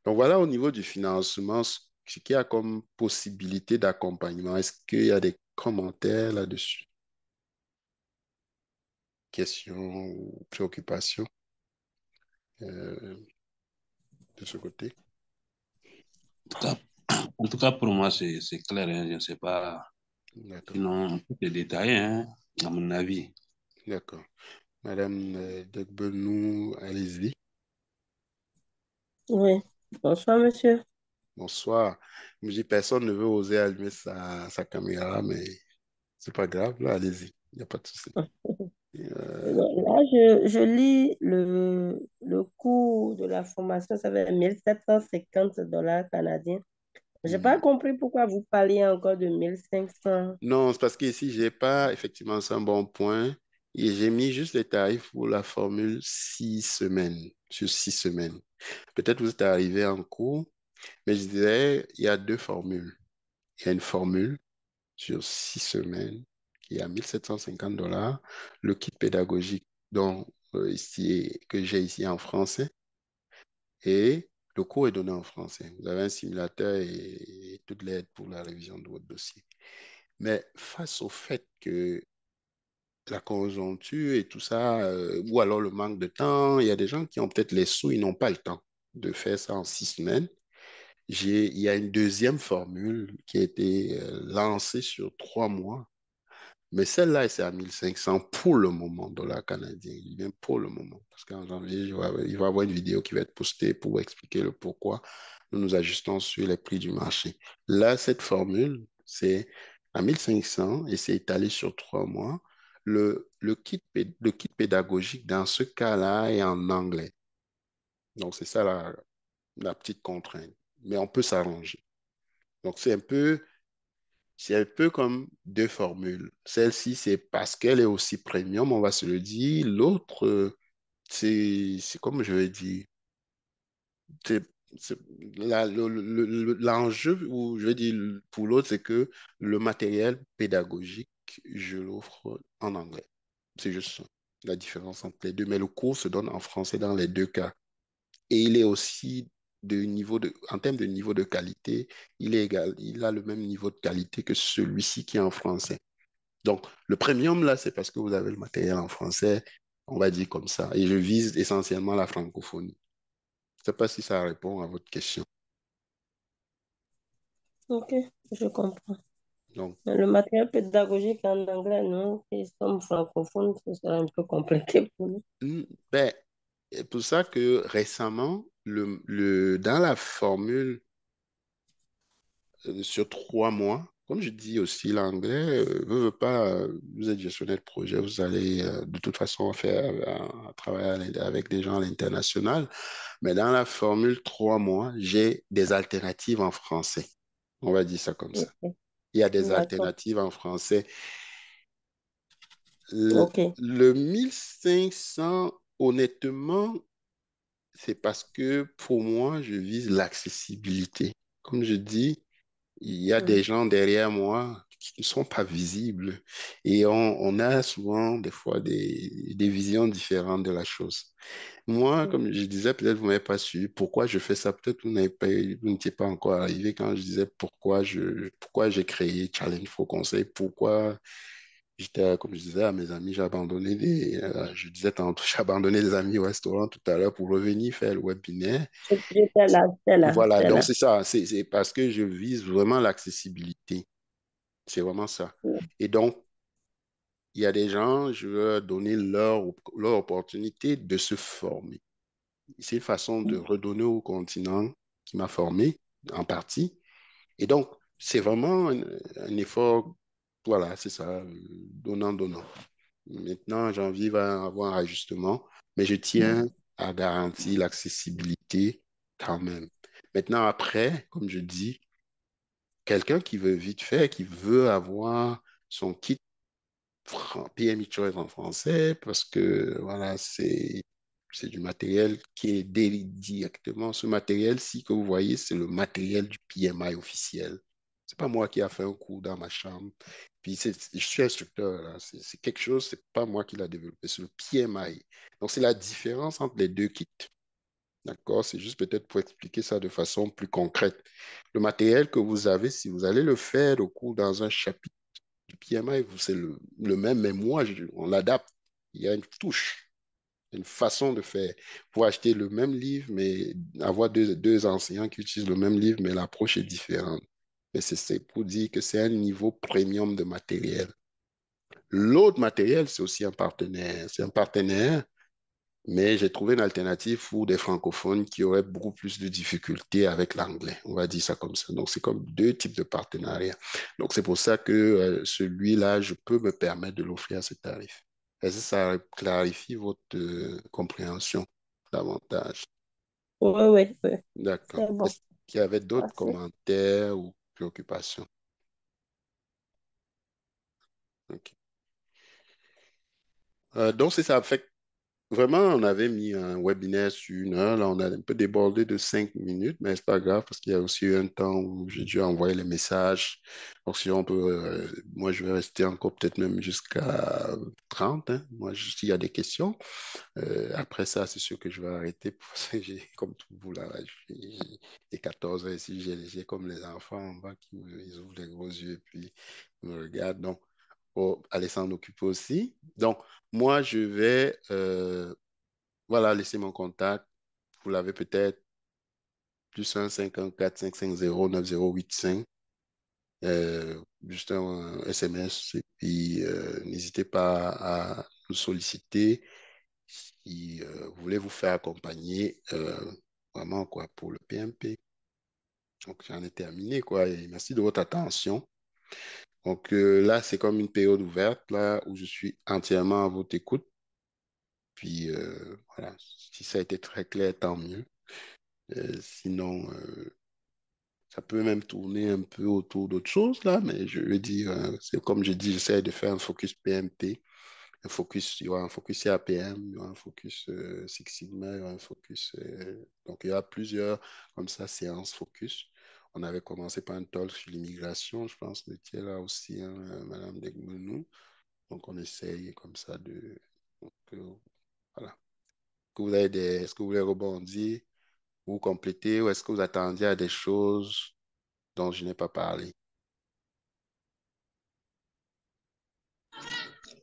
Donc voilà, au niveau du financement, ce qu'il y a comme possibilité d'accompagnement, est-ce qu'il y a des commentaires là-dessus? Questions ou préoccupations euh, de ce côté?
tout cas, en tout cas, pour moi, c'est clair, hein, je ne sais pas.
D'accord,
Sinon, tout est détaillé, hein, à mon avis.
d'accord. Madame Degbenou, allez-y.
Oui. Bonsoir, monsieur.
Bonsoir. Je dis, personne ne veut oser allumer sa caméra, mais c'est pas grave, là, allez-y. Il n'y a pas de souci. Euh,
Là, je lis le coût de la formation, ça fait 1750 $ canadiens. Je n'ai pas
hmm.
compris pourquoi vous parliez encore de 1500.
Non, c'est parce qu'ici, j'ai pas, effectivement, c'est un bon point. Et j'ai mis juste les tarifs pour la formule 6 semaines, sur 6 semaines. Peut-être vous êtes arrivé en cours, mais je disais, il y a deux formules. Il y a une formule sur 6 semaines qui est à 1750 $. Le kit pédagogique dont, ici, que j'ai ici en français et le cours est donné en français. Vous avez un simulateur et toute l'aide pour la révision de votre dossier. Mais face au fait que la conjoncture et tout ça, ou alors le manque de temps, il y a des gens qui ont peut-être les sous, ils n'ont pas le temps de faire ça en 6 semaines. Il y a une deuxième formule qui a été lancée sur 3 mois. Mais celle-là, c'est à 1500 pour le moment, dollars canadiens. Il vient pour le moment. Parce qu'en janvier, il va y avoir une vidéo qui va être postée pour expliquer le pourquoi nous nous ajustons sur les prix du marché. Là, cette formule, c'est à 1500 et c'est étalé sur 3 mois. Le kit pédagogique, dans ce cas-là, est en anglais. Donc, c'est ça la petite contrainte. Mais on peut s'arranger. Donc, c'est un peu comme deux formules. Celle-ci, c'est parce qu'elle est aussi premium, on va se le dire. L'autre, c'est comme je vais dire, c'est, c'est- l'enjeu, ou je vais dire pour l'autre, c'est que le matériel pédagogique, je l'offre en anglais. C'est juste ça, la différence entre les deux. Mais le cours se donne en français dans les deux cas. Et il est aussi en termes de niveau de qualité, il est égal, il a le même niveau de qualité que celui-ci qui est en français. Donc, le premium, là, c'est parce que vous avez le matériel en français, on va dire comme ça. Et je vise essentiellement la francophonie. Je ne sais pas si ça répond à votre question.
Ok, je comprends.
Donc,
Mais le matériel pédagogique en anglais, nous, qui sommes francophones, ce sera un peu compliqué pour nous.
ben, c'est pour ça que récemment, dans la formule sur 3 mois, comme je dis aussi l'anglais, veut pas, vous êtes gestionnaire de projet, vous allez de toute façon faire travailler avec des gens à l'international. Mais dans la formule 3 mois, j'ai des alternatives en français. On va dire ça comme ça.
Ok,
Il y a des
d'accord.
alternatives en français.
Ok.
Le 1500, honnêtement, c'est parce que pour moi, je vise l'accessibilité. Comme je dis, il y a
Mm.
des gens derrière moi qui ne sont pas visibles et on a souvent des fois des visions différentes de la chose. Moi,
Mm.
comme je disais, peut-être vous n'avez pas su pourquoi je fais ça. Peut-être vous n'étiez pas encore arrivé quand je disais pourquoi j'ai créé Challenge for Conseil, pourquoi j'étais, comme je disais à mes amis, je disais tantôt, j'ai abandonné des amis au restaurant tout à l'heure pour revenir faire le webinaire.
J'étais là, j'étais là,
Voilà,
j'étais
donc
là.
c'est ça, c'est parce que je vise vraiment l'accessibilité. C'est vraiment ça.
Mm.
Et donc, il y a des gens, je veux leur donner leur opportunité de se former. C'est une façon de redonner au continent qui m'a formé, en partie. Et donc, c'est vraiment un effort, voilà, c'est ça, donnant, donnant. Maintenant, j'envie va avoir un ajustement, mais je tiens à garantir l'accessibilité quand même. Maintenant, après, comme je dis, quelqu'un qui veut vite faire, qui veut avoir son kit PMI Choice en français, parce que voilà, C'est du matériel qui est directement. Ce matériel-ci que vous voyez, c'est le matériel du PMI officiel. C'est pas moi qui a fait un cours dans ma chambre. Puis je suis instructeur, là. C'est quelque chose, c'est pas moi qui l'a développé, c'est le PMI. Donc, c'est la différence entre les deux kits. D'accord? C'est juste peut-être pour expliquer ça de façon plus concrète. Le matériel que vous avez, si vous allez le faire au cours dans un chapitre du PMI, c'est le même, mais moi, on l'adapte. Il y a une touche, une façon de faire. Pour acheter le même livre, mais avoir deux enseignants qui utilisent le même livre, mais l'approche est différente. Mais c'est pour dire que c'est un niveau premium de matériel. L'autre matériel, c'est aussi un partenaire. C'est un partenaire, mais j'ai trouvé une alternative pour des francophones qui auraient beaucoup plus de difficultés avec l'anglais. On va dire ça comme ça. Donc, c'est comme deux types de partenariats. Donc, c'est pour ça que celui-là, je peux me permettre de l'offrir à ce tarif. Est-ce que ça clarifie votre compréhension davantage?
Oui, oui, oui.
D'accord.
C'est bon.
Est-ce qu'il y avait d'autres
Merci.
commentaires ou préoccupations? OK. Donc, c'est ça. Fait vraiment, on avait mis un webinaire sur 1 heure. Là, on a un peu débordé de 5 minutes, mais c'est pas grave parce qu'il y a aussi eu un temps où j'ai dû envoyer les messages. Donc, si on peut, moi, je vais rester encore peut-être même jusqu'à 30, hein. Moi, s'il y a des questions. Après ça, c'est sûr que je vais arrêter parce que j'ai, comme tout vous là, j'ai 14 ans ici, j'ai comme les enfants en bas ils ouvrent les gros yeux et puis ils me regardent. Donc, faut aller s'en occuper aussi. Donc, moi, je vais voilà, laisser mon contact. Vous l'avez peut-être plus 1 54 550 9085. Juste un SMS. Et puis, n'hésitez pas à nous solliciter si vous voulez vous faire accompagner vraiment quoi, pour le PMP. Donc, j'en ai terminé, quoi. Et merci de votre attention. Donc, là, c'est comme une période ouverte, là, où je suis entièrement à votre écoute. Puis, voilà, si ça a été très clair, tant mieux. Sinon, ça peut même tourner un peu autour d'autres choses, là, mais je veux dire, c'est comme je dis, j'essaie de faire un focus PMP, il y aura un focus CAPM, il y aura un focus Six Sigma, il y aura un focus. Donc, il y a plusieurs, comme ça, séances focus. On avait commencé par un talk sur l'immigration, je pense que tu es là aussi, hein, Madame Degmenou. Donc, on essaye comme ça de. Donc, voilà. Est-ce que vous voulez rebondir ou compléter, ou est-ce que vous attendiez à des choses dont je n'ai pas parlé?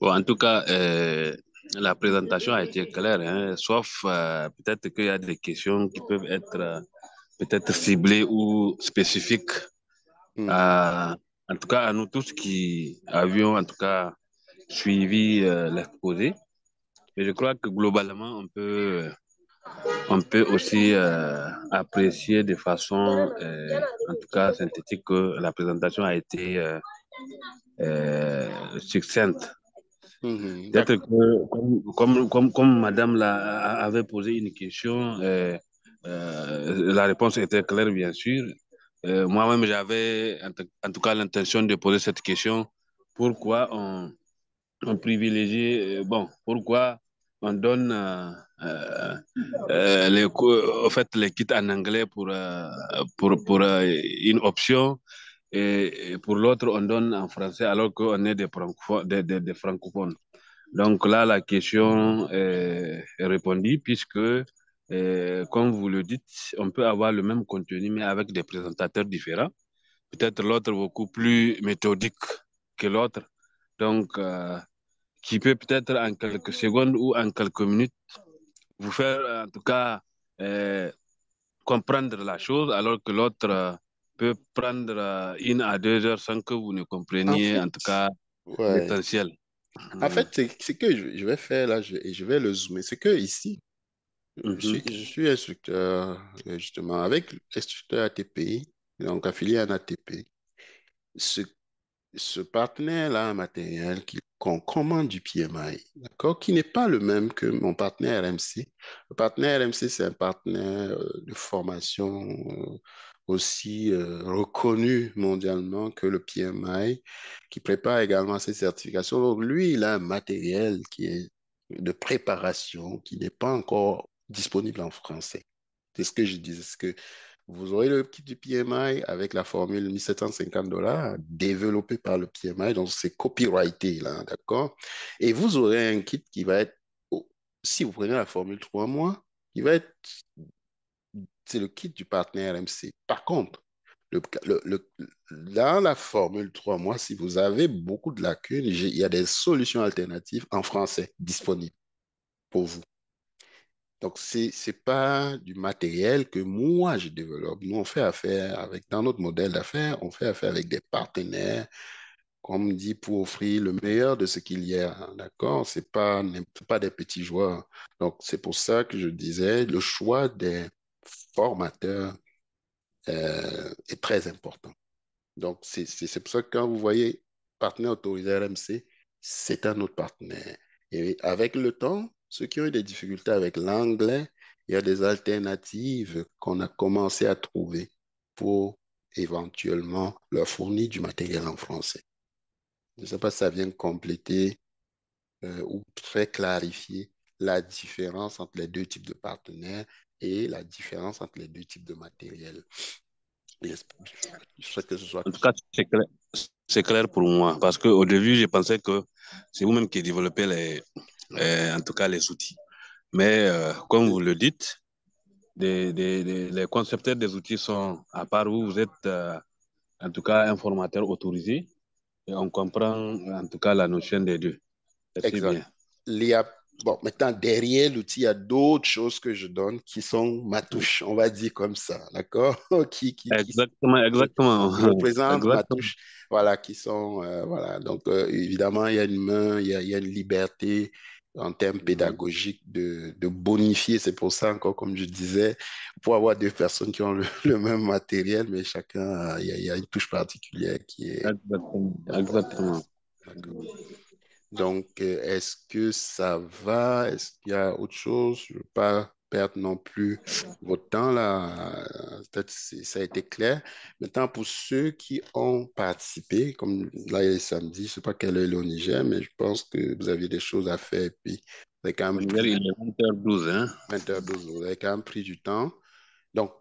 Bon, en tout cas, la présentation a été claire, hein, sauf peut-être qu'il y a des questions qui peuvent être peut-être ciblées ou spécifiques
Mhm.
à, en tout cas à nous tous qui avions en tout cas suivi l'exposé. Mais je crois que globalement, on peut aussi apprécier de façon en tout cas synthétique que la présentation a été succincte.
Mhm.
Peut-être
D'accord.
que, comme Madame avait posé une question, la réponse était claire, bien sûr. Moi-même, j'avais en tout cas l'intention de poser cette question. Pourquoi on privilégie, bon, pourquoi on donne au fait, les kits en anglais pour une option et pour l'autre, on donne en français alors qu'on est des francophones. Donc là, la question est répondue puisque, comme vous le dites, on peut avoir le même contenu mais avec des présentateurs différents. Peut-être l'autre beaucoup plus méthodique que l'autre. Donc, qui peut peut-être en quelques secondes ou en quelques minutes vous faire en tout cas euh, comprendre la chose alors que l'autre peut prendre 1 à 2 heures sans que vous ne
En
compreniez en
fait,
tout cas
ouais.
l'essentiel.
En
Mhm.
fait, c'est que je vais faire là, et je vais le zoomer. C'est que ici,
Mhm.
je suis instructeur, justement, avec instructeur ATP, donc affilié à un ATP. Ce ce partenaire-là, un matériel qu'on commande du PMI, d'accord, qui n'est pas le même que mon partenaire RMC. Le partenaire RMC, c'est un partenaire de formation aussi reconnu mondialement que le PMI, qui prépare également ses certifications. Donc, lui, il a un matériel qui est de préparation qui n'est pas encore disponible en français. C'est ce que je disais, c'est que vous aurez le kit du PMI avec la formule 1750 $ développée par le PMI, donc c'est copyrighté, là, d'accord? Et vous aurez un kit qui va être, si vous prenez la formule 3 mois, qui va être, c'est le kit du partenaire MC. Par contre, le, dans la formule 3 mois, si vous avez beaucoup de lacunes, il y a des solutions alternatives en français disponibles pour vous. Donc, c'est pas du matériel que moi je développe. Nous, on fait affaire avec, dans notre modèle d'affaires, on fait affaire avec des partenaires, comme dit, pour offrir le meilleur de ce qu'il y a. D'accord? C'est pas des petits joueurs. Donc, c'est pour ça que je disais, le choix des formateurs est très important. Donc, c'est pour ça que quand vous voyez partenaire autorisé RMC, c'est un autre partenaire. Et avec le temps, ceux qui ont eu des difficultés avec l'anglais, il y a des alternatives qu'on a commencé à trouver pour éventuellement leur fournir du matériel en français. Je ne sais pas si ça vient compléter ou très clarifier la différence entre les deux types de partenaires et la différence entre les deux types de matériel. Je souhaite que ce soit
En tout cas, c'est clair pour moi parce qu'au début, je pensais que c'est vous-même qui développez en tout cas les outils. Mais comme vous le dites, les concepteurs des outils sont, à part vous, vous êtes en tout cas un formateur autorisé et on comprend en tout cas la notion des deux. C'est
exact.
bien.
Il y a, bon, maintenant, derrière l'outil, il y a d'autres choses que je donne qui sont ma touche, on va dire comme ça, d'accord?
Exactement, exactement.
Qui représentent ma
Exactement.
touche, voilà, qui sont, voilà. Donc, évidemment, il y a une main, il y a une liberté en termes pédagogiques de bonifier. C'est pour ça, encore, comme je disais, pour avoir deux personnes qui ont le même matériel, mais chacun, il y a une touche particulière qui est
Exactement.
importante.
Exactement.
D'accord. Donc, est-ce que ça va? Est-ce qu'il y a autre chose? Je ne veux pas perdre non plus votre temps là. Peut-être que ça a été clair. Maintenant, pour ceux qui ont participé, comme là, il est samedi, je ne sais pas quelle heure il est au Niger, mais je pense que vous aviez des choses à faire. Et puis, vous avez quand
Au
même
Niger,
pris
il est 20h12, hein.
20h12, vous avez quand même pris du temps. Donc,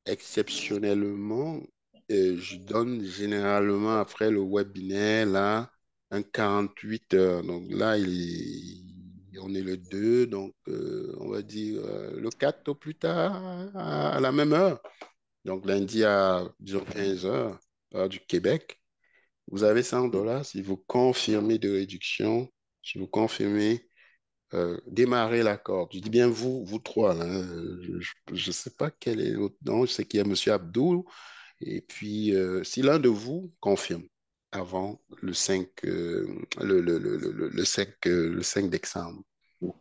exceptionnellement, je donne généralement après le webinaire, là, un 48 heures. Donc là, on est le 2 donc on va dire le 4 au plus tard à la même heure. Donc lundi à, disons, 15 heures, heure du Québec. Vous avez 100 $ si vous confirmez de réduction, si vous confirmez démarrer l'accord. Je dis bien vous, vous trois, là, hein. Je ne sais pas quel est l'autre nom. Je sais qu'il y a M. Abdou. Et puis, si l'un de vous confirme avant le 5, le 5, le 5 décembre,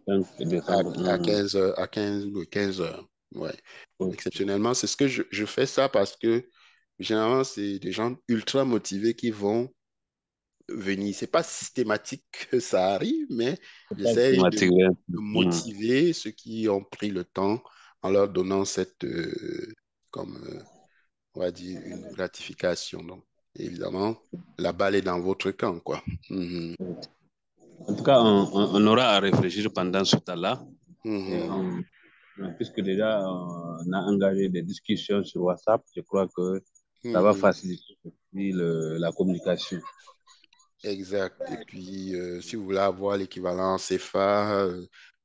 Le 5 décembre.
à 15 heures, à 15, oui, 15 heures. Ouais. Exceptionnellement, c'est ce que je fais ça parce que généralement, c'est des gens ultra motivés qui vont venir. C'est pas systématique que ça arrive, mais
C'est pas
j'essaye de
automatique, ouais.
motiver ceux qui ont pris le temps en leur donnant cette, comme, on va dire, une gratification. Donc, évidemment, la balle est dans votre camp, quoi. Mhm.
En tout cas, on aura à réfléchir pendant ce temps-là. Et
Mhm.
puisque déjà on a engagé des discussions sur WhatsApp, je crois que ça va
Mhm.
faciliter aussi la communication.
Exact. Et puis, si vous voulez avoir l'équivalent CFA,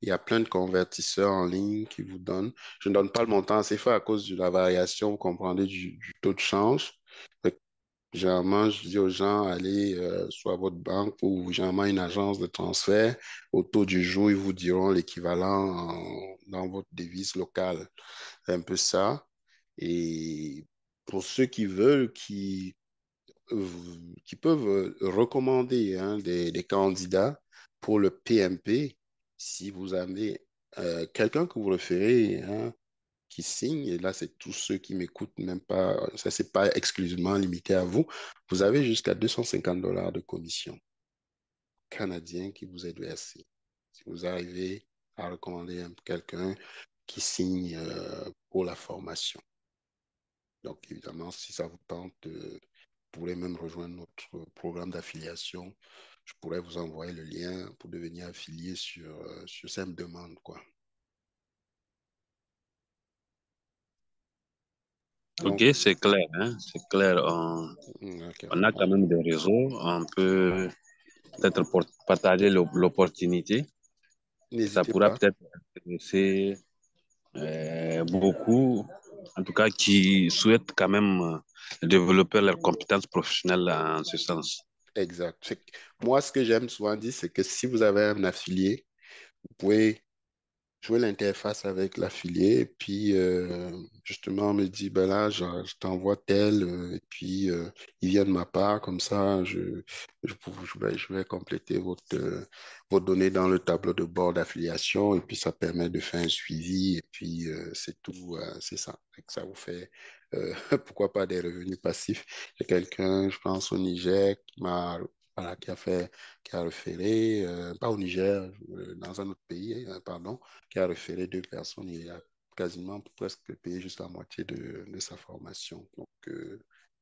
il y a plein de convertisseurs en ligne qui vous donnent. Je ne donne pas le montant en CFA à cause de la variation, vous comprendrez, du taux de change. Fait que, généralement, je dis aux gens, allez soit à votre banque ou généralement une agence de transfert. Au taux du jour, ils vous diront l'équivalent dans votre devise locale. C'est un peu ça. Et pour ceux qui veulent, qui peuvent recommander, hein, des candidats pour le PMP, si vous avez quelqu'un que vous référez, hein, qui signe, et là, c'est tous ceux qui m'écoutent, même pas, ça, c'est pas exclusivement limité à vous, vous avez jusqu'à 250 $ de commission canadien qui vous est versé. Si vous arrivez à recommander quelqu'un qui signe pour la formation. Donc, évidemment, si ça vous tente, vous pourrez même rejoindre notre programme d'affiliation. je pourrais vous envoyer le lien pour devenir affilié sur cette demande, quoi.
Ok,
Donc,
c'est clair, hein, c'est clair.
ok.
On a quand même des réseaux, on peut peut-être partager l'opportunité. Ça
N'hésitez
pourra
pas.
peut-être intéresser beaucoup, en tout cas, qui souhaitent quand même développer leurs compétences professionnelles en ce sens.
Exact. Moi, ce que j'aime souvent dire, c'est que si vous avez un affilié, vous pouvez jouer l'interface avec l'affilié et puis justement on me dit ben là je t'envoie tel et puis il vient de ma part comme ça je vais compléter vos données dans le tableau de bord d'affiliation et puis ça permet de faire un suivi et puis c'est tout c'est ça. Et que ça vous fait pourquoi pas des revenus passifs. J'ai quelqu'un je pense au Niger qui m'a voilà, qui a référé, pas au Niger, dans un autre pays, pardon, qui a référé 2 personnes, il a quasiment presque payé juste la moitié de sa formation. Donc,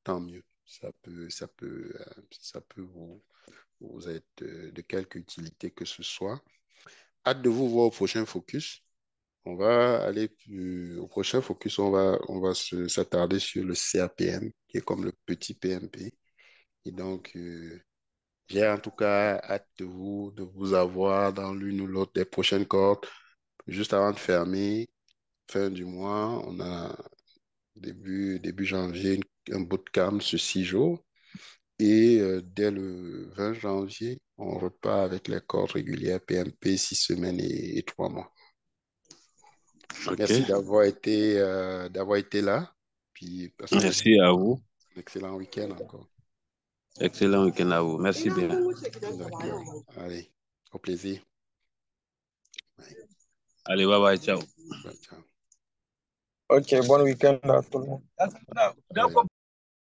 tant mieux. Ça peut vous être de quelque utilité que ce soit. Hâte de vous voir au prochain focus. On va aller au prochain focus, on va s'attarder sur le CAPM, qui est comme le petit PMP. Et donc, j'ai en tout cas hâte de vous avoir dans l'une ou l'autre des prochaines cohortes. Juste avant de fermer, fin du mois, on a début janvier un bootcamp sur 6 jours. Et dès le 20 janvier, on repart avec les cohortes régulières PMP 6 semaines et 3 mois.
Ok,
Merci d'avoir été là. Puis passez
merci à vous.
un excellent week-end encore.
Excellent week-end à vous. Merci bien.
D'accord. Allez, au plaisir. Bye.
Allez, bye bye, ciao.
Bye, ciao.
Ok, bon week-end à tout le monde.
Allez.